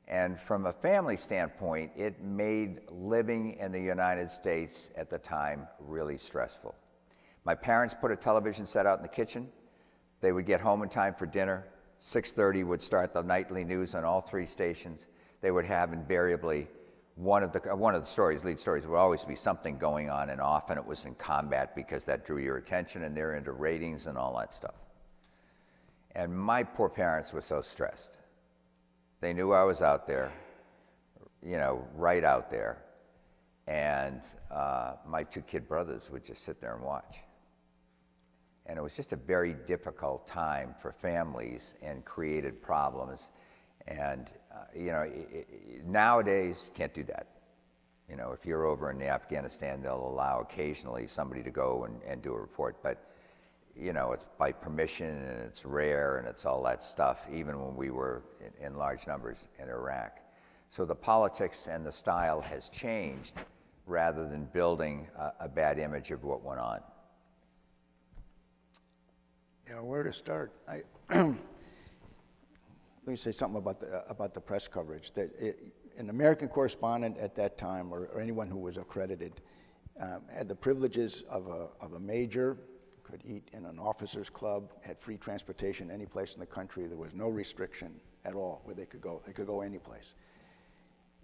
And from a family standpoint, it made living in the United States at the time really stressful. My parents put a television set out in the kitchen. They would get home in time for dinner. 6:30 would start the nightly news on all 3 stations. They would have invariably one of the stories, lead stories, would always be something going on, and often it was in combat because that drew your attention, and they're into ratings and all that stuff. And my poor parents were so stressed. They knew I was out there, right out there. And my 2 kid brothers would just sit there and watch. And it was just a very difficult time for families and created problems. And, nowadays, can't do that. If you're over in Afghanistan, they'll allow occasionally somebody to go and do a report. But, it's by permission, and it's rare, and it's all that stuff, even when we were in large numbers in Iraq. So the politics and the style has changed rather than building a bad image of what went on. Yeah, where to start? Let me say something about the press coverage. That an American correspondent at that time, or anyone who was accredited, had the privileges of a major, could eat in an officers' club, had free transportation any place in the country. There was no restriction at all where they could go. They could go any place.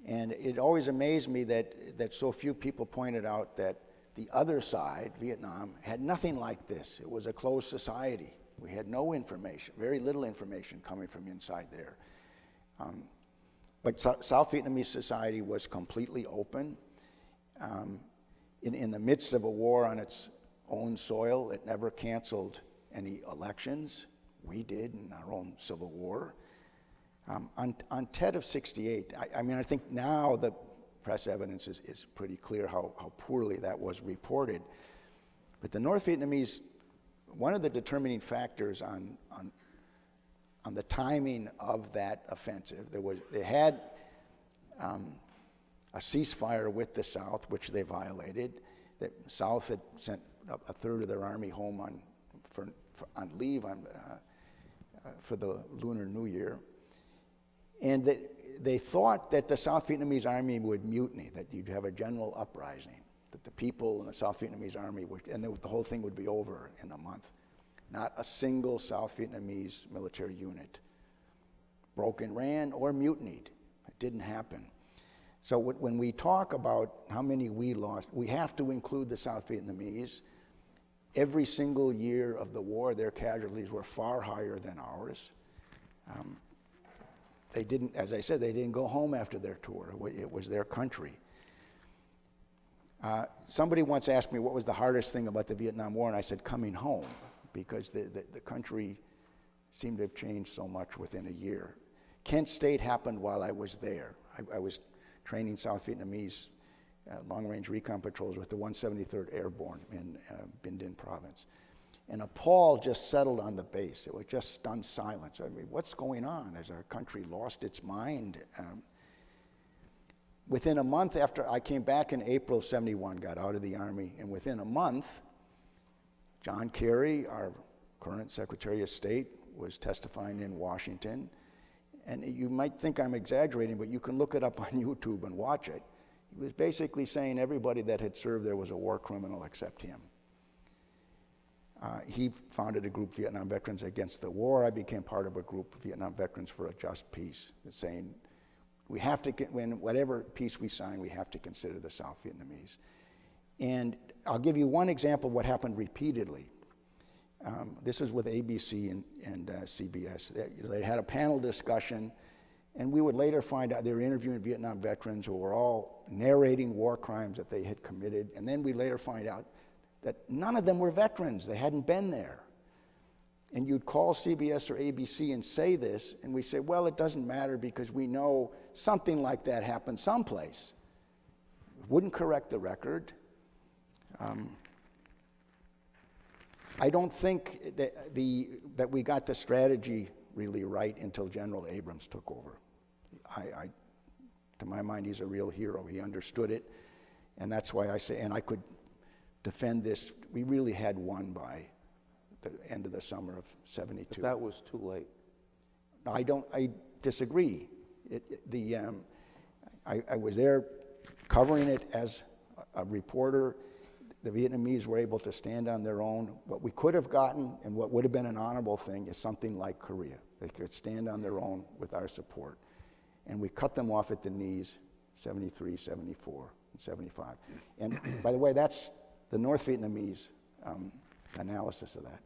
And it always amazed me that so few people pointed out that the other side, Vietnam, had nothing like this. It was a closed society. We had no information, very little information coming from inside there. But South Vietnamese society was completely open. In the midst of a war on its own soil, it never canceled any elections. We did in our own civil war. On Tet of 68, I think now the press evidence is pretty clear how poorly that was reported. But the North Vietnamese, one of the determining factors on the timing of that offensive, they had a ceasefire with the South, which they violated. The South had sent a third of their army home on leave for the Lunar New Year. And they thought that the South Vietnamese army would mutiny, that you'd have a general uprising, that the people in the South Vietnamese army would, and the whole thing would be over in a month. Not a single South Vietnamese military unit broke and ran or mutinied. It didn't happen. So when we talk about how many we lost, we have to include the South Vietnamese. Every single year of the war, their casualties were far higher than ours. They didn't, as I said, they didn't go home after their tour. It was their country. Somebody once asked me what was the hardest thing about the Vietnam War, and I said coming home, because the country seemed to have changed so much within a year. Kent State happened while I was there. I was training South Vietnamese long-range recon patrols with the 173rd Airborne in Binh Dinh province. And a pall just settled on the base. It was just stunned silence. I mean, what's going on? Has our country lost its mind? Within a month after I came back in April of '71, got out of the Army, and within a month, John Kerry, our current Secretary of State, was testifying in Washington. And you might think I'm exaggerating, but you can look it up on YouTube and watch it. He was basically saying everybody that had served there was a war criminal except him. He founded a group, Vietnam Veterans Against the War. I became part of a group, Vietnam Veterans for a Just Peace, saying we have to, when whatever peace we sign, we have to consider the South Vietnamese. And I'll give you one example of what happened repeatedly. This is with ABC and CBS. They had a panel discussion, and we would later find out they were interviewing Vietnam veterans who were all narrating war crimes that they had committed, and then we later find out that none of them were veterans. They hadn't been there. And you'd call CBS or ABC and say this, and we say, well, it doesn't matter because we know something like that happened someplace. Wouldn't correct the record. I don't think that we got the strategy really right until General Abrams took over. To my mind, he's a real hero. He understood it, and that's why I say, and I could defend this. We really had won by the end of the summer of '72. But that was too late. I disagree. I was there covering it as a reporter. The Vietnamese were able to stand on their own. What we could have gotten, and what would have been an honorable thing, is something like Korea. They could stand on their own with our support. And we cut them off at the knees, 73, 74, and 75. And by the way, that's the North Vietnamese analysis of that.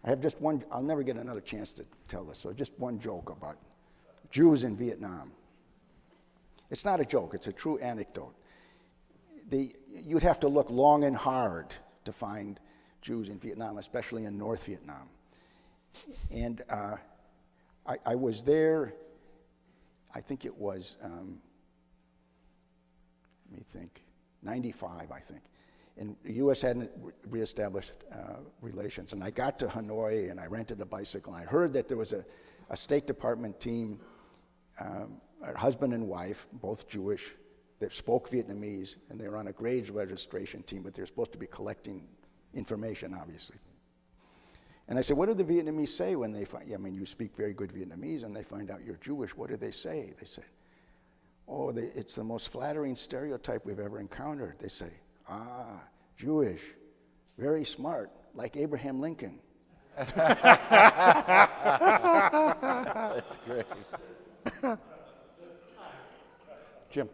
I have just one, I'll never get another chance to tell this, so just one joke about Jews in Vietnam. It's not a joke, it's a true anecdote. You'd have to look long and hard to find Jews in Vietnam, especially in North Vietnam. And I was there, I think it was, let me think, 95, I think. And the U.S. hadn't reestablished relations. And I got to Hanoi and I rented a bicycle. And I heard that there was a State Department team, a husband and wife, both Jewish, that spoke Vietnamese, and they were on a grades registration team, but they're supposed to be collecting information, obviously. And I said, what do the Vietnamese say when they find, I mean, you speak very good Vietnamese, and they find out you're Jewish, what do they say? They said, oh, it's the most flattering stereotype we've ever encountered. They say, Jewish, very smart, like Abraham Lincoln. That's great. Jim.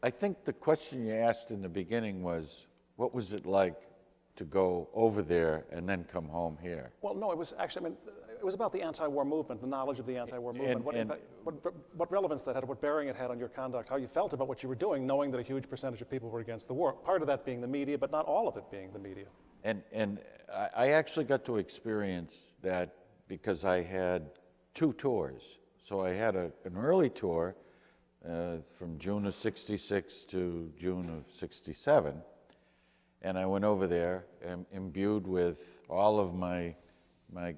I think the question you asked in the beginning was, what was it like to go over there and then come home here? Well, no, it was actually, I mean, it was about the anti-war movement, the knowledge of the anti-war movement, what relevance that had, what bearing it had on your conduct, how you felt about what you were doing, knowing that a huge percentage of people were against the war. Part of that being the media, but not all of it being the media. And I actually got to experience that because I had 2 tours. So I had an early tour from June of '66 to June of '67. And I went over there imbued with all of my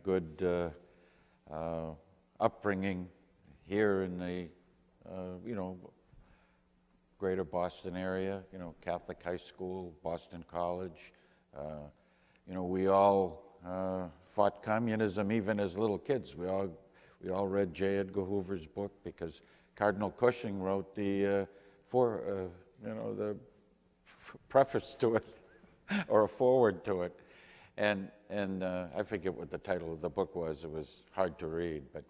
good upbringing here in the, greater Boston area, Catholic high school, Boston College. We all fought communism even as little kids. We all read J. Edgar Hoover's book because Cardinal Cushing wrote the preface to it or a foreword to it. And I forget what the title of the book was. It was hard to read. But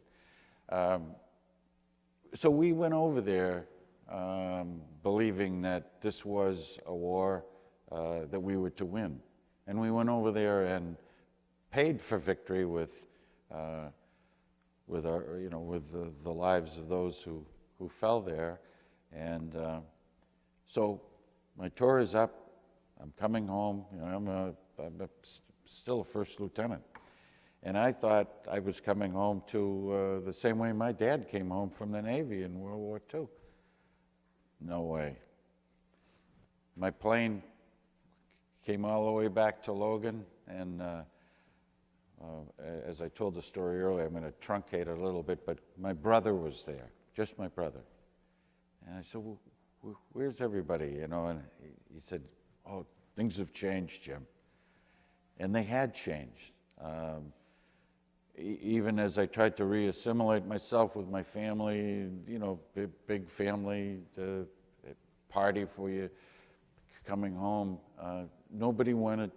so we went over there believing that this was a war that we were to win. And we went over there and paid for victory with our, with the lives of those who fell there. And so my tour is up. I'm coming home. I'm still a first lieutenant. And I thought I was coming home to the same way my dad came home from the Navy in World War II. No way. My plane came all the way back to Logan, and as I told the story earlier, I'm going to truncate it a little bit, but my brother was there, just my brother. And I said, well, where's everybody? And he said, oh, things have changed, Jim. And they had changed. Even as I tried to reassimilate myself with my family, big family, the party for you coming home, nobody wanted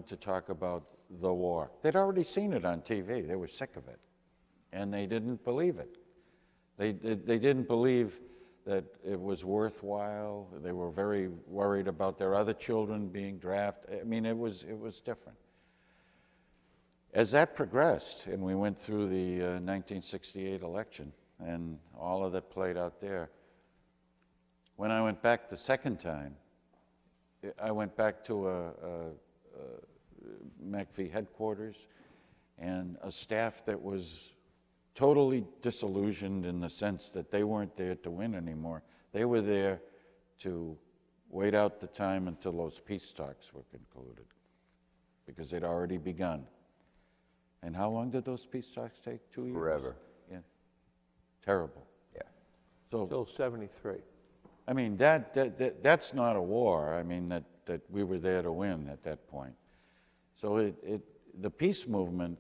to talk about the war. They'd already seen it on TV. They were sick of it. And they didn't believe it. They didn't believe that it was worthwhile. They were very worried about their other children being drafted. I mean, it was different. As that progressed, and we went through the 1968 election, and all of that played out there, when I went back the second time, I went back to a MACV headquarters and a staff that was totally disillusioned in the sense that they weren't there to win anymore. They were there to wait out the time until those peace talks were concluded, because they'd already begun. And how long did those peace talks take? 2 years? Forever. Yeah. Terrible. Yeah. So, Till 73. I mean, that's not a war. I mean, that we were there to win at that point. So the peace movement,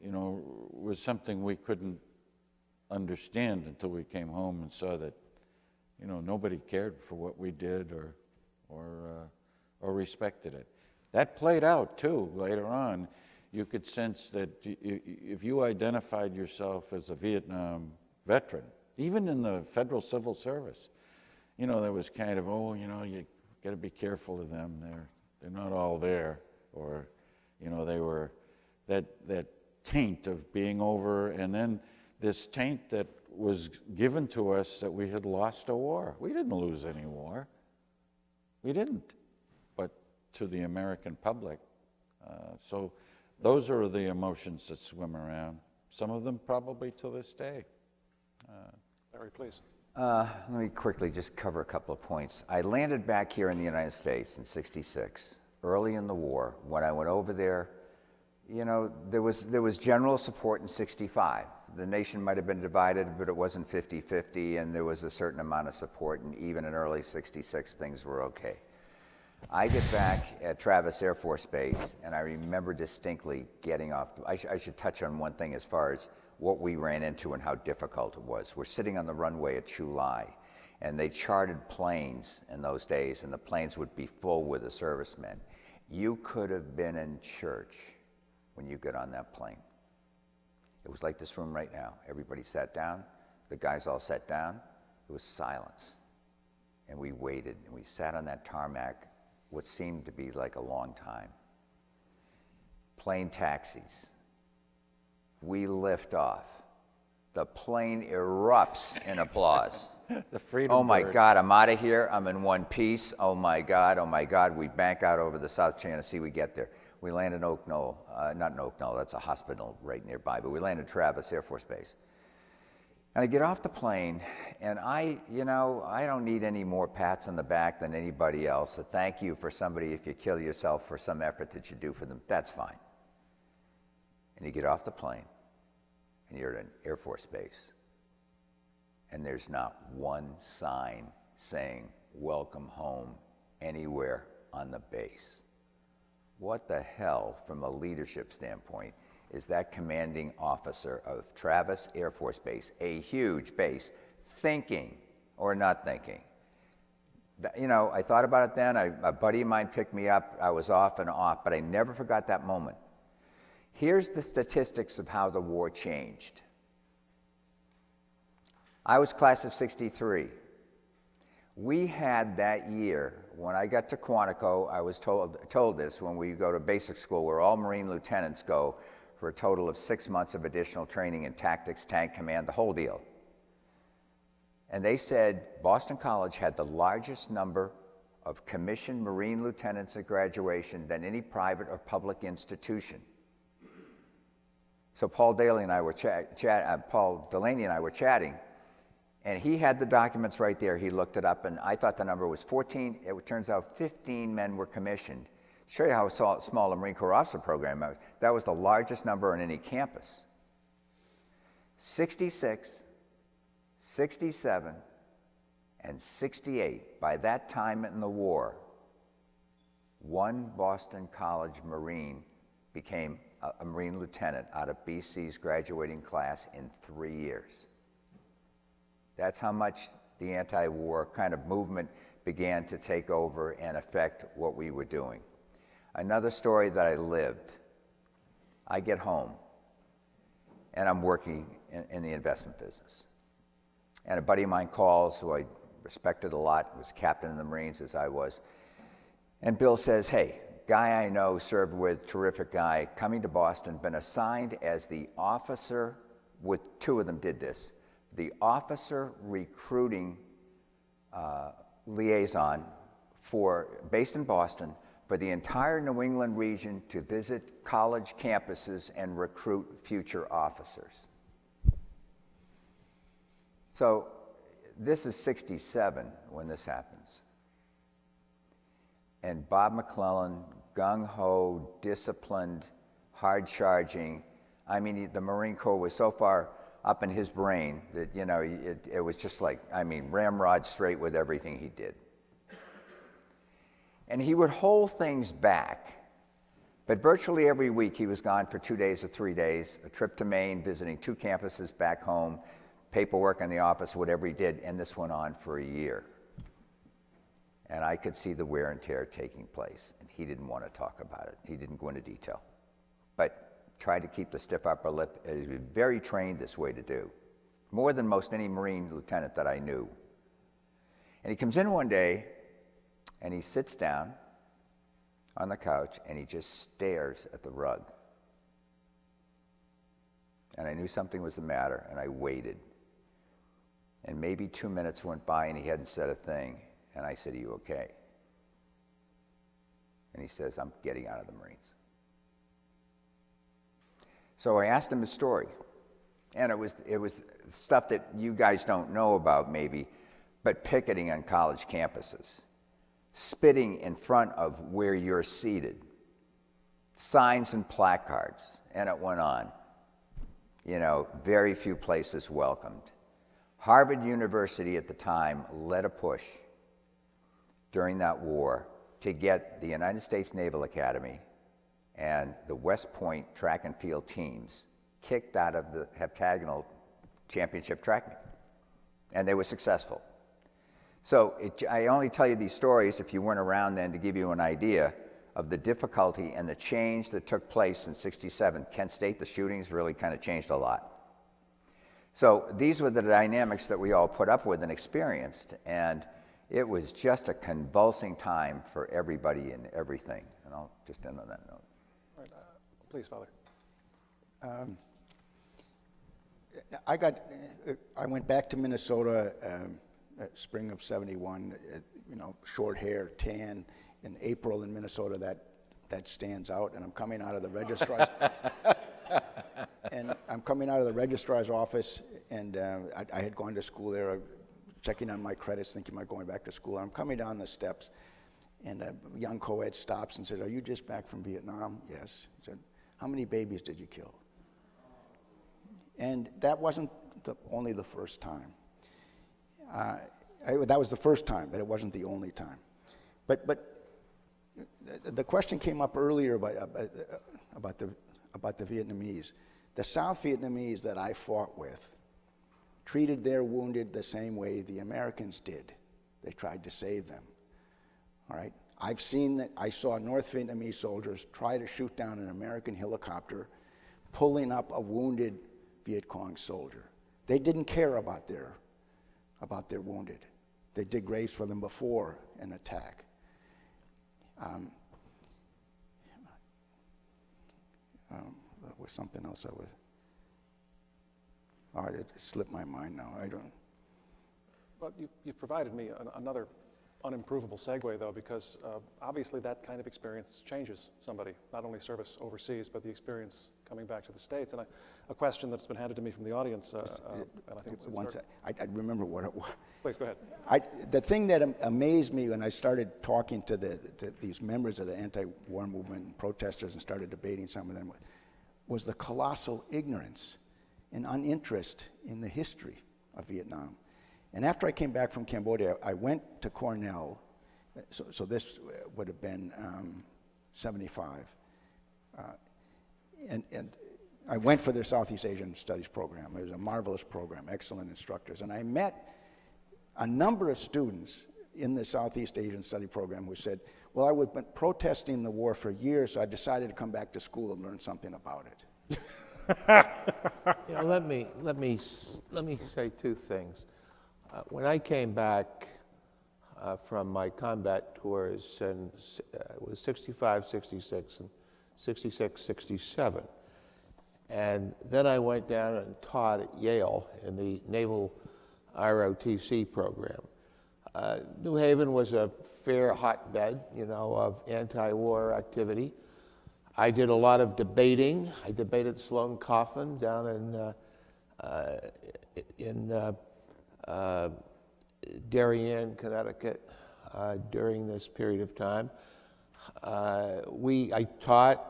was something we couldn't understand until we came home and saw that, nobody cared for what we did or respected it. That played out too later on. You could sense that if you identified yourself as a Vietnam veteran, even in the federal civil service, there was kind of, you got to be careful of them. They're not all there, or, they were that taint of being over, and then this taint that was given to us that we had lost a war. We didn't lose any war. We didn't, but to the American public. So those are the emotions that swim around. Some of them probably to this day. Larry, please. Let me quickly just cover a couple of points. I landed back here in the United States in '66, early in the war. When I went over there, there was general support in '65. The nation might have been divided, but it wasn't 50-50, and there was a certain amount of support, and even in early '66, things were okay. I get back at Travis Air Force Base, and I remember distinctly getting off. I should touch on one thing as far as what we ran into and how difficult it was. We're sitting on the runway at Chu Lai, And they chartered planes in those days, and the planes would be full with the servicemen. You could have been in church when you got on that plane. It was like this room right now. Everybody sat down. The guys all sat down. It was silence. And we waited, and we sat on that tarmac what seemed to be like a long time. Plane taxis. We lift off. The plane erupts in applause. The freedom Oh my bird. God, I'm out of here. I'm in one piece. Oh my God, oh my God. We bank out over the South China Sea. We get there. We land in Oak Knoll. Not in Oak Knoll, that's a hospital right nearby, but we land in Travis Air Force Base. And I get off the plane, and I don't need any more pats on the back than anybody else. So thank you for somebody if you kill yourself for some effort that you do for them. That's fine. And you get off the plane, and you're at an Air Force Base. And there's not one sign saying, welcome home, anywhere on the base. What the hell, from a leadership standpoint, is that commanding officer of Travis Air Force Base, a huge base, thinking or not thinking? I thought about it then. A buddy of mine picked me up. I was off and off, but I never forgot that moment. Here's the statistics of how the war changed. I was class of 63. We had that year, when I got to Quantico, I was told this, when we go to basic school, where all Marine lieutenants go for a total of 6 months of additional training in tactics, tank command, the whole deal. And they said Boston College had the largest number of commissioned Marine lieutenants at graduation than any private or public institution. So Paul Delaney and I were chatting, and he had the documents right there. He looked it up, and I thought the number was 14. It turns out 15 men were commissioned. To show you how small the Marine Corps officer program was, that was the largest number on any campus. 66, 67, and 68, by that time in the war, one Boston College Marine became a Marine lieutenant out of BC's graduating class in 3 years. That's how much the anti-war kind of movement began to take over and affect what we were doing. Another story that I lived, I get home, and I'm working in the investment business. And a buddy of mine calls, who I respected a lot, was captain in the Marines as I was, and Bill says, hey, guy I know, served with, terrific guy, coming to Boston, been assigned as the officer, with two of them did this, the officer recruiting liaison based in Boston for the entire New England region to visit college campuses and recruit future officers. So this is 67 when this happens. And Bob McClellan, gung-ho, disciplined, hard-charging. I mean, the Marine Corps was so far up in his brain that, it was just like, ramrod straight with everything he did. And he would hold things back, but virtually every week he was gone for 2 days or 3 days, a trip to Maine, visiting 2 campuses back home, paperwork in the office, whatever he did, and this went on for a year. And I could see the wear and tear taking place, and he didn't want to talk about it. He didn't go into detail, but tried to keep the stiff upper lip. He was very trained this way to do, more than most any Marine lieutenant that I knew. And he comes in one day, and he sits down on the couch, and he just stares at the rug. And I knew something was the matter, and I waited. And maybe 2 minutes went by, and he hadn't said a thing. And I said, are you okay? And he says, I'm getting out of the Marines. So I asked him his story. And it was stuff that you guys don't know about maybe, but picketing on college campuses, spitting in front of where you're seated, signs and placards, and it went on. Very few places welcomed. Harvard University at the time led a push during that war to get the United States Naval Academy and the West Point track and field teams kicked out of the heptagonal championship track meet. And they were successful. So I only tell you these stories, if you weren't around then, to give you an idea of the difficulty and the change that took place in '67. Kent State, the shootings really kind of changed a lot. So these were the dynamics that we all put up with and experienced, and it was just a convulsing time for everybody and everything. And I'll just end on that note. All right, please, Father. I went back to Minnesota spring of '71, short hair, tan. In April in Minnesota, that stands out. And I'm coming out of the registrar's office, and I had gone to school there, checking on my credits, thinking about going back to school. And I'm coming down the steps, and a young co-ed stops and said, "Are you just back from Vietnam?" "Yes." He said, "How many babies did you kill?" And that wasn't only the first time. That was the first time, but it wasn't the only time. But the question came up earlier about the Vietnamese. The South Vietnamese that I fought with treated their wounded the same way the Americans did. They tried to save them. All right? I've seen that. I saw North Vietnamese soldiers try to shoot down an American helicopter, pulling up a wounded Viet Cong soldier. They didn't care about their wounded. They did graves for them before an attack. There was something else it slipped my mind now. I don't. Well, you've provided me another unimprovable segue, though, because obviously that kind of experience changes somebody, not only service overseas, but the experience coming back to the States. And a question that's been handed to me from the audience, and I think it's I remember what it was. Please, go ahead. The thing that amazed me when I started talking to these members of the anti-war movement and protesters and started debating some of them was the colossal ignorance and uninterest in the history of Vietnam. And after I came back from Cambodia, I went to Cornell, so this would have been 75. And I went for their Southeast Asian Studies program. It was a marvelous program, excellent instructors. And I met a number of students in the Southeast Asian Study program who said, well, I had been protesting the war for years, so I decided to come back to school and learn something about it. Let me say two things. When I came back from my combat tours in it was 65, 66, and 66, 67, and then I went down and taught at Yale in the Naval ROTC program. New Haven was a fair hotbed, of anti-war activity. I did a lot of debating. I debated Sloan Coffin down in Darien, Connecticut, during this period of time. I taught,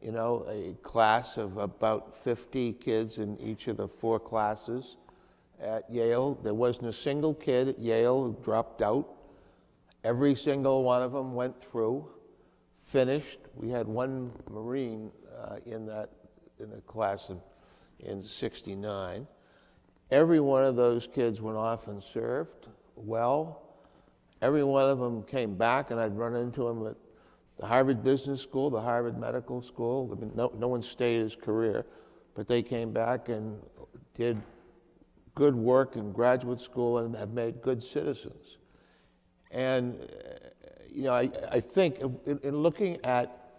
a class of about 50 kids in each of the 4 classes at Yale. There wasn't a single kid at Yale who dropped out. Every single one of them went through, finished. We had one Marine in the class in '69. Every one of those kids went off and served well. Every one of them came back, and I'd run into them at the Harvard Business School, the Harvard Medical School. I mean, no one stayed his career, but they came back and did good work in graduate school and have made good citizens. And, I think in looking at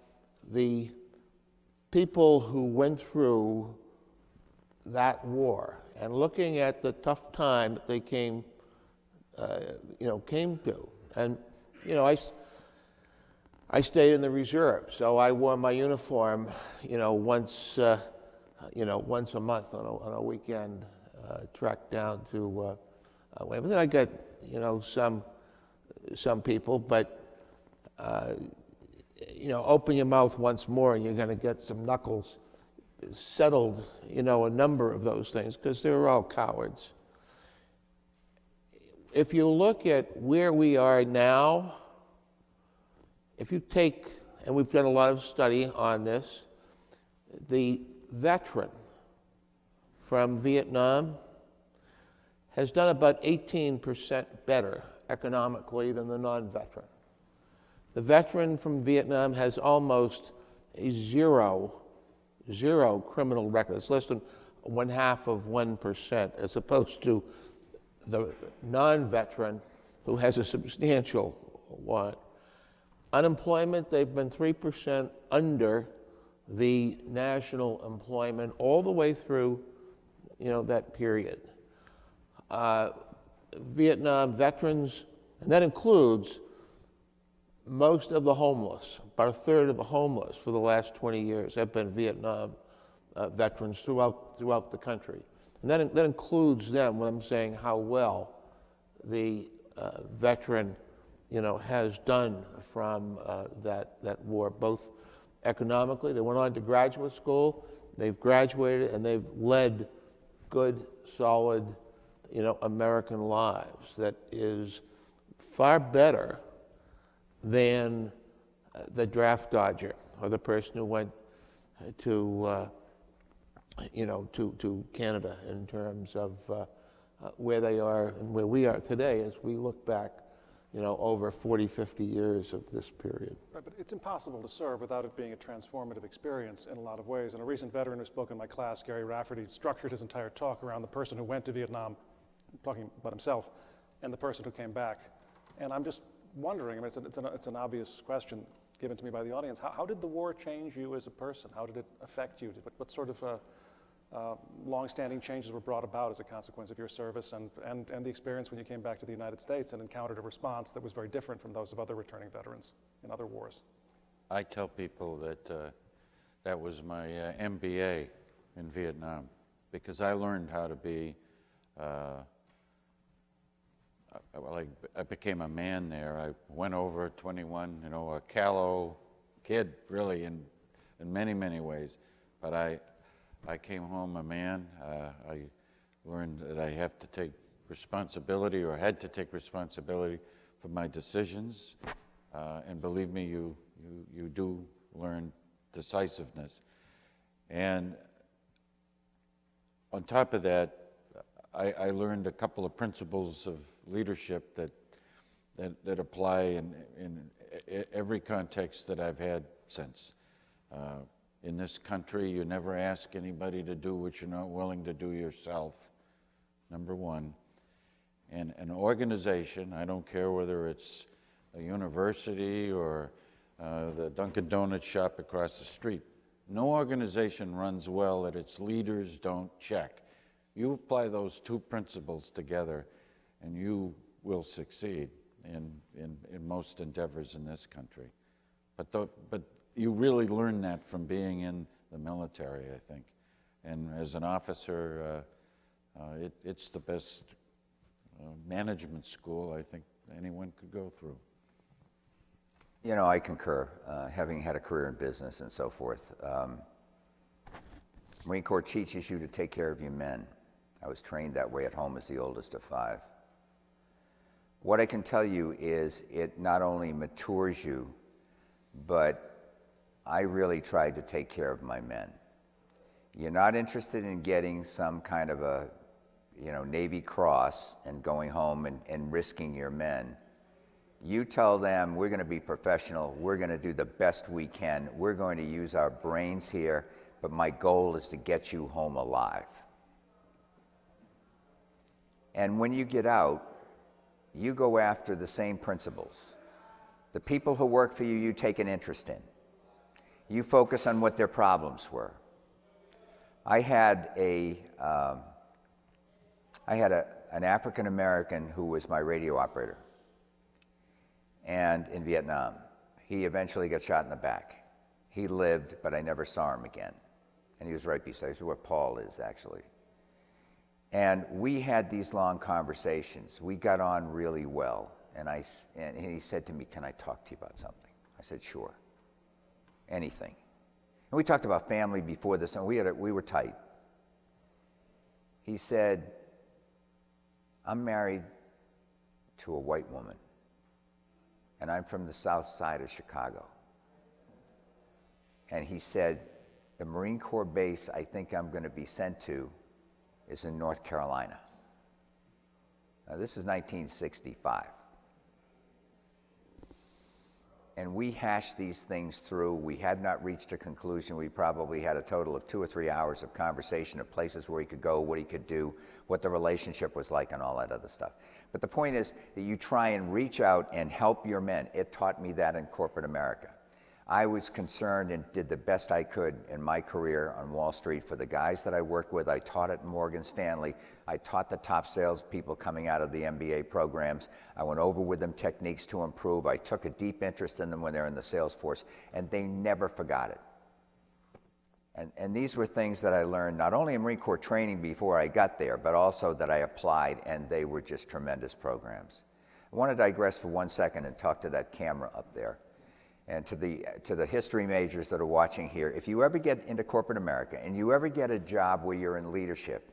the people who went through that war and looking at the tough time that they came to, and, I stayed in the reserve, so I wore my uniform, once a month on a weekend, trek down to Weymouth. Then I got, some people, but open your mouth once more and you're going to get some knuckles settled, a number of those things, because they were all cowards. If you look at where we are now, if you take, and we've done a lot of study on this, the veteran from Vietnam has done about 18% better economically than the non-veteran. The veteran from Vietnam has almost a zero criminal record. It's less than 0.5%, as opposed to the non-veteran who has a substantial one. Unemployment, they've been 3% under the national employment all the way through, that period. Vietnam veterans, and that includes most of the homeless. About a third of the homeless for the last 20 years have been Vietnam veterans throughout the country. And that includes them when I'm saying how well the veteran has done from that war, both economically. They went on to graduate school, they've graduated, and they've led good, solid, American lives that is far better than the draft dodger or the person who went to Canada in terms of where they are and where we are today as we look back, over 40, 50 years of this period. Right, but it's impossible to serve without it being a transformative experience in a lot of ways. And a recent veteran who spoke in my class, Gary Rafferty, structured his entire talk around the person who went to Vietnam, talking about himself, and the person who came back. And I'm just wondering, it's an obvious question given to me by the audience, how did the war change you as a person? How did it affect you? What sort of long-standing changes were brought about as a consequence of your service and the experience when you came back to the United States and encountered a response that was very different from those of other returning veterans in other wars? I tell people that that was my MBA in Vietnam, because I learned how to be, I became a man there. I went over at 21, a callow kid, really, in many, many ways. But I came home a man. I learned that I have to take responsibility, or had to take responsibility for my decisions. And believe me, you do learn decisiveness. And on top of that, I learned a couple of principles of leadership that apply in every context that I've had since. In this country, you never ask anybody to do what you're not willing to do yourself, number one. And an organization, I don't care whether it's a university or the Dunkin' Donuts shop across the street, no organization runs well that its leaders don't check. You apply those two principles together, and you will succeed in most endeavors in this country. But you really learn that from being in the military, I think. And as an officer, it's the best management school I think anyone could go through. I concur, having had a career in business and so forth. Marine Corps teaches you to take care of your men. I was trained that way at home as the oldest of 5. What I can tell you is it not only matures you, but I really tried to take care of my men. You're not interested in getting some kind of a Navy Cross and going home and risking your men. You tell them, we're going to be professional, we're going to do the best we can, we're going to use our brains here, but my goal is to get you home alive. And when you get out, you go after the same principles. The people who work for you, you take an interest in. You focus on what their problems were. I had an African American who was my radio operator, and in Vietnam, he eventually got shot in the back. He lived, but I never saw him again. And he was right beside where Paul is, actually. And we had these long conversations. We got on really well. And he said to me, "Can I talk to you about something?" I said, "Sure. Anything." And we talked about family before this, and we were tight. He said, "I'm married to a white woman, and I'm from the south side of Chicago." And he said, "The Marine Corps base I think I'm going to be sent to is in North Carolina." Now, this is 1965. and we hashed these things through. We had not reached a conclusion. We probably had a total of 2 or 3 hours of conversation of places where he could go, what he could do, what the relationship was like, and all that other stuff. But the point is that you try and reach out and help your men. It taught me that in corporate America. I was concerned and did the best I could in my career on Wall Street for the guys that I worked with. I taught at Morgan Stanley. I taught the top salespeople coming out of the MBA programs. I went over with them techniques to improve. I took a deep interest in them when they're in the sales force, and they never forgot it. And these were things that I learned not only in Marine Corps training before I got there, but also that I applied, and they were just tremendous programs. I want to digress for 1 second and talk to that camera up there. And to the history majors that are watching here, if you ever get into corporate America and you ever get a job where you're in leadership,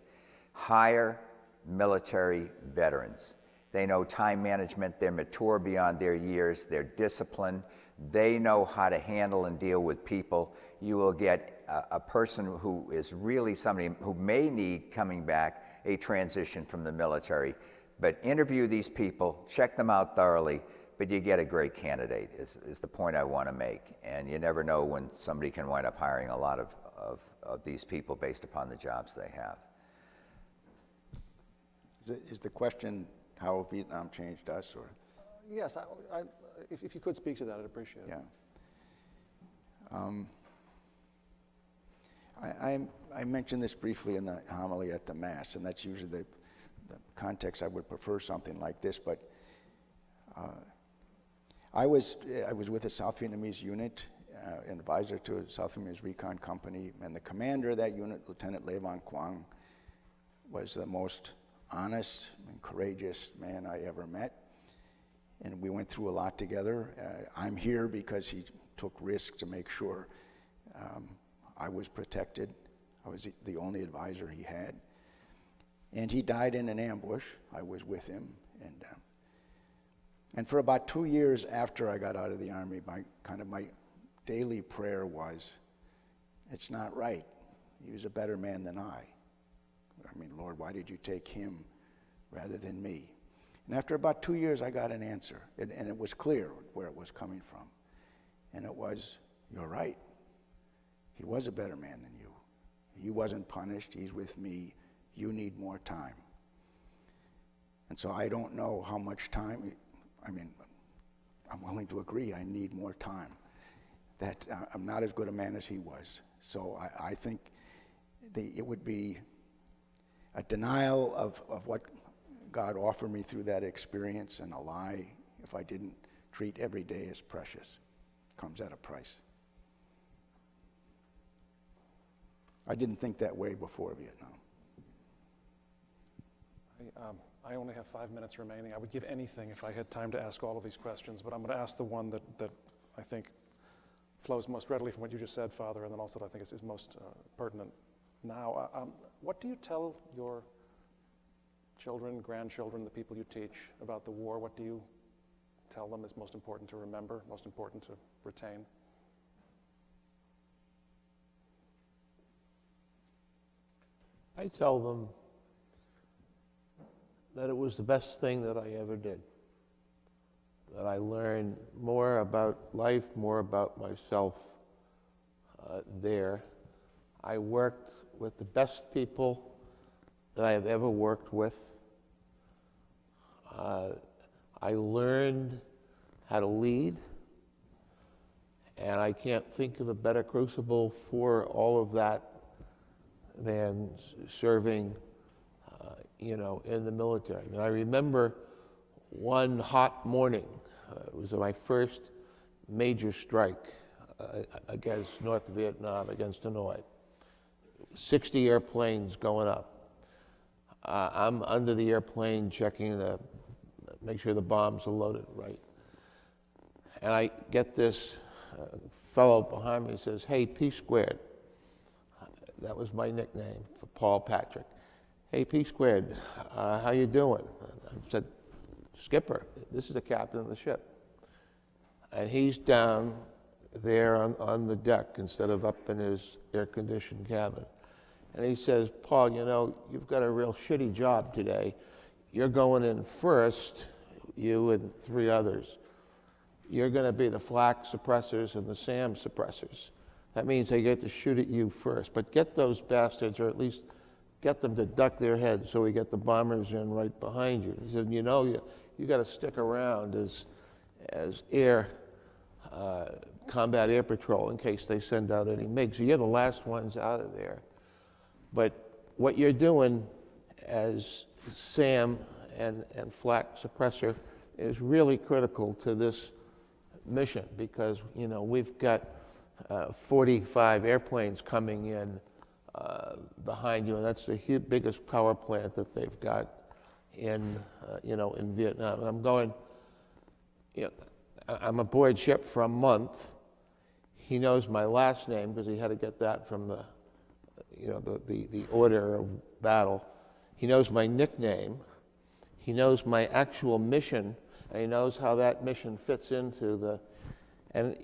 hire military veterans. They know time management, they're mature beyond their years, they're disciplined, they know how to handle and deal with people. You will get a person who is really somebody who may need, coming back, a transition from the military. But interview these people, check them out thoroughly, but you get a great candidate, is the point I want to make. And you never know when somebody can wind up hiring a lot of these people based upon the jobs they have. Is the question how Vietnam changed us, or? Yes, if you could speak to that, I'd appreciate it. Yeah. I mentioned this briefly in the homily at the Mass, and that's usually the context I would prefer something like this, but I was with a South Vietnamese unit, an advisor to a South Vietnamese recon company, and the commander of that unit, Lieutenant Le Van Quang, was the most honest and courageous man I ever met. And we went through a lot together. I'm here because he took risks to make sure I was protected. I was the only advisor he had. And he died in an ambush. I was with him. And for about 2 years after I got out of the Army, my daily prayer was, it's not right. He was a better man than I. I mean, Lord, why did you take him rather than me? And after about 2 years, I got an answer, and it was clear where it was coming from. And it was, you're right. He was a better man than you. He wasn't punished. He's with me. You need more time. And so I don't know how much time. I mean, I'm willing to agree I need more time. That I'm not as good a man as he was. So I think it would be a denial of what God offered me through that experience, and a lie if I didn't treat every day as precious. Comes at a price. I didn't think that way before Vietnam. I only have 5 minutes remaining. I would give anything if I had time to ask all of these questions, but I'm going to ask the one that I think flows most readily from what you just said, Father, and then also that I think is most pertinent now. What do you tell your children, grandchildren, the people you teach about the war? What do you tell them is most important to remember, most important to retain? I tell them that it was the best thing that I ever did. That I learned more about life, more about myself there. I worked with the best people that I have ever worked with. I learned how to lead, and I can't think of a better crucible for all of that than serving in the military. And I remember one hot morning, it was my first major strike against North Vietnam, against Hanoi. 60 airplanes going up. I'm under the airplane checking make sure the bombs are loaded right. And I get this fellow behind me says, "Hey, P squared." That was my nickname for Paul Patrick. "Hey, P squared, how you doing?" I said, "Skipper, this is the captain of the ship." And he's down there on the deck instead of up in his air-conditioned cabin. And he says, "Paul, you've got a real shitty job today. You're going in first, you and 3 others. you're going to be the flak suppressors and the SAM suppressors. That means they get to shoot at you first. But get those bastards, or at least get them to duck their heads so we get the bombers in right behind you. He said, you know, you got to stick around as combat air patrol in case they send out any MiGs. So you're the last ones out of there. But what you're doing as SAM and flak suppressor is really critical to this mission, because, you know, we've got 45 airplanes coming in behind you, and that's the biggest power plant that they've got in, you know, in Vietnam. And I'm going, you know, I'm aboard ship for a month. He knows my last name because he had to get that from the, you know, the order of battle. He knows my nickname. He knows my actual mission, and he knows how that mission fits into the. And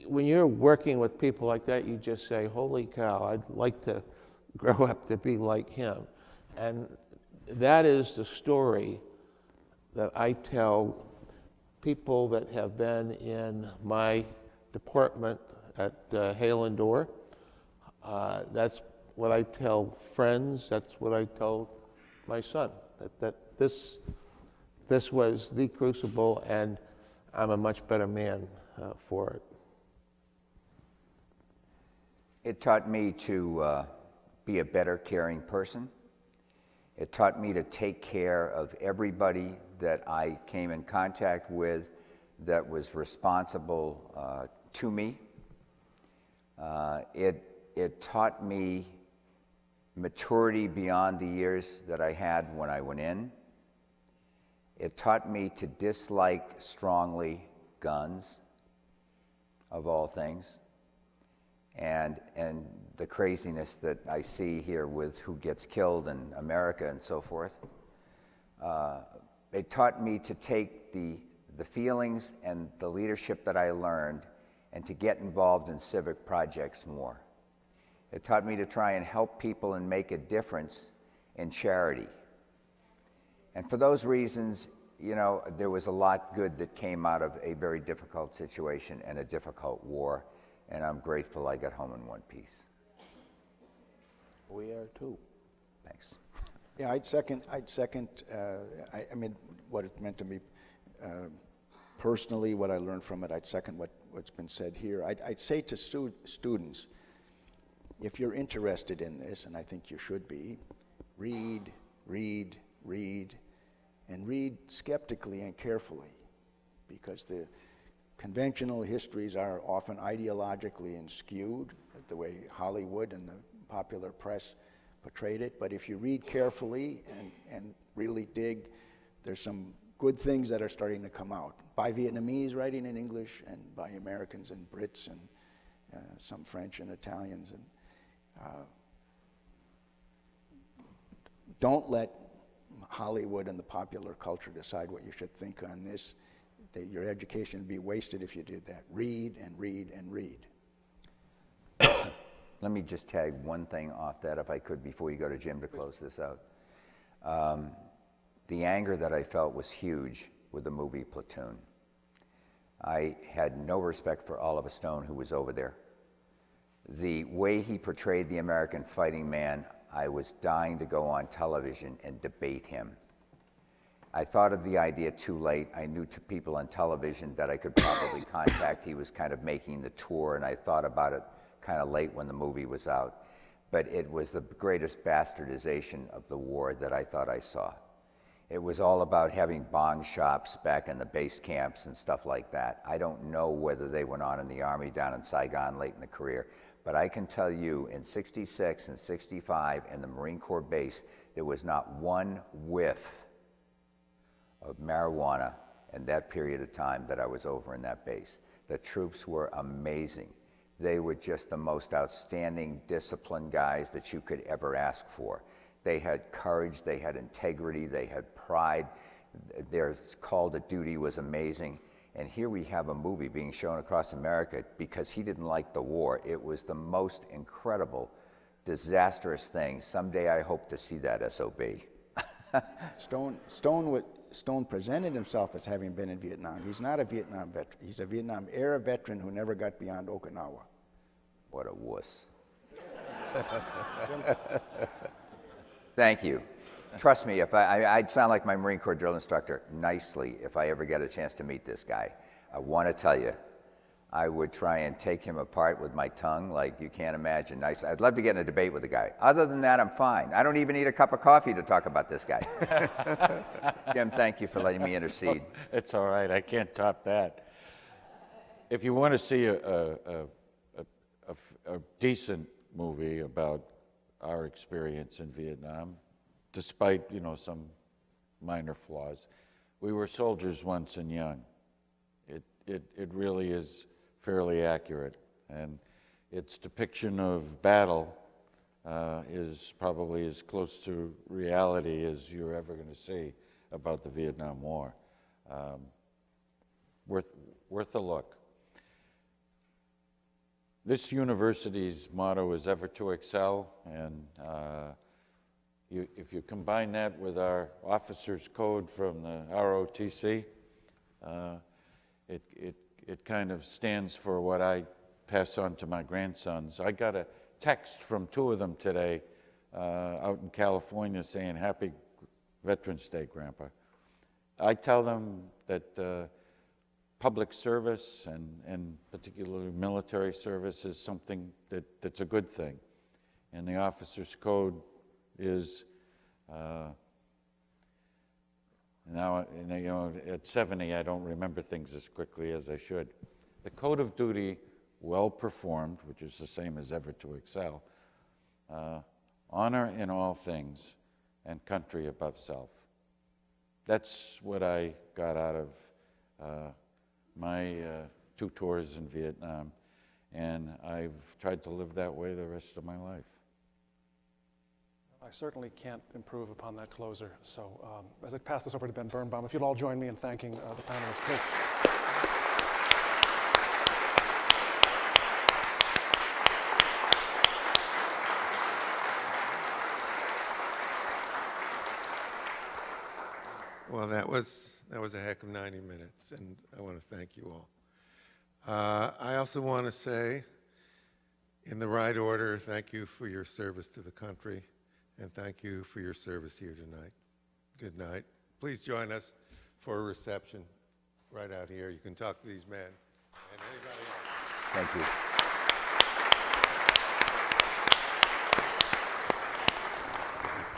when you're working with people like that, you just say, holy cow, I'd like to grow up to be like him. And that is the story that I tell people that have been in my department at Hale and Dorr. That's what I tell friends. That's what I told my son, that this was the crucible, and I'm a much better man for it. It taught me to be a better caring person. It taught me to take care of everybody that I came in contact with that was responsible to me. It taught me maturity beyond the years that I had when I went in. It taught me to dislike strongly guns, of all things, and the craziness that I see here with who gets killed in America and so forth. It taught me to take the feelings and the leadership that I learned and to get involved in civic projects more. It taught me to try and help people and make a difference in charity. And for those reasons, you know, there was a lot good that came out of a very difficult situation and a difficult war, and I'm grateful I got home in one piece. We are too. Thanks. Yeah, I'd second. I mean, what it meant to me personally, what I learned from it. I'd second what's been said here. I'd say to students, if you're interested in this, and I think you should be, read, and read skeptically and carefully, because the conventional histories are often ideologically skewed, the way Hollywood and the popular press portrayed it. But if you read carefully and really dig, there's some good things that are starting to come out by Vietnamese writing in English, and by Americans and Brits, and some French and Italians. And don't let Hollywood and the popular culture decide what you should think on this. Your education would be wasted if you did that. Read and read and read. Let me just tag one thing off that, if I could, before you go to Jim to close this out. The anger that I felt was huge with the movie Platoon. I had no respect for Oliver Stone, who was over there. The way he portrayed the American fighting man, I was dying to go on television and debate him. I thought of the idea too late. I knew to people on television that I could probably contact. He was kind of making the tour, and I thought about it kind of late when the movie was out. But it was the greatest bastardization of the war that I thought I saw. It was all about having bong shops back in the base camps and stuff like that. I don't know whether they went on in the Army down in Saigon late in the career, but I can tell you in 66 and 65 in the Marine Corps base, there was not one whiff of marijuana in that period of time that I was over in that base. The troops were amazing. They were just the most outstanding, disciplined guys that you could ever ask for. They had courage, they had integrity, they had pride. Their call to duty was amazing. And here we have a movie being shown across America because he didn't like the war. It was the most incredible, disastrous thing. Someday I hope to see that SOB. Stone Stone presented himself as having been in Vietnam. He's not a Vietnam veteran. He's a Vietnam-era veteran who never got beyond Okinawa. What a wuss. Thank you. Trust me, if I'd sound like my Marine Corps drill instructor nicely if I ever get a chance to meet this guy. I want to tell you, I would try and take him apart with my tongue like you can't imagine. Nice. I'd love to get in a debate with the guy. Other than that, I'm fine. I don't even need a cup of coffee to talk about this guy. Jim, thank you for letting me intercede. It's all right. I can't top that. If you want to see a decent movie about our experience in Vietnam, despite, you know, some minor flaws, We Were Soldiers Once and Young. It really is fairly accurate, and its depiction of battle is probably as close to reality as you're ever going to see about the Vietnam War. Worth a look. This university's motto is ever to excel, and if you combine that with our officers' code from the ROTC, it kind of stands for what I pass on to my grandsons. I got a text from two of them today out in California saying, "Happy Veterans Day, Grandpa." I tell them that public service and particularly military service is something that's a good thing. And the officer's code is now, you know, at 70, I don't remember things as quickly as I should. The code of duty, well performed, which is the same as ever to excel, honor in all things, and country above self. That's what I got out of my 2 tours in Vietnam, and I've tried to live that way the rest of my life. I certainly can't improve upon that closer. So as I pass this over to Ben Birnbaum, if you'd all join me in thanking the panelists, please. Well, that was a heck of 90 minutes, and I want to thank you all. I also want to say, in the right order, thank you for your service to the country, and thank you for your service here tonight. Good night. Please join us for a reception right out here. You can talk to these men and anybody else. Thank you.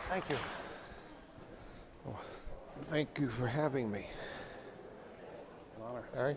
Thank you. Thank you for having me.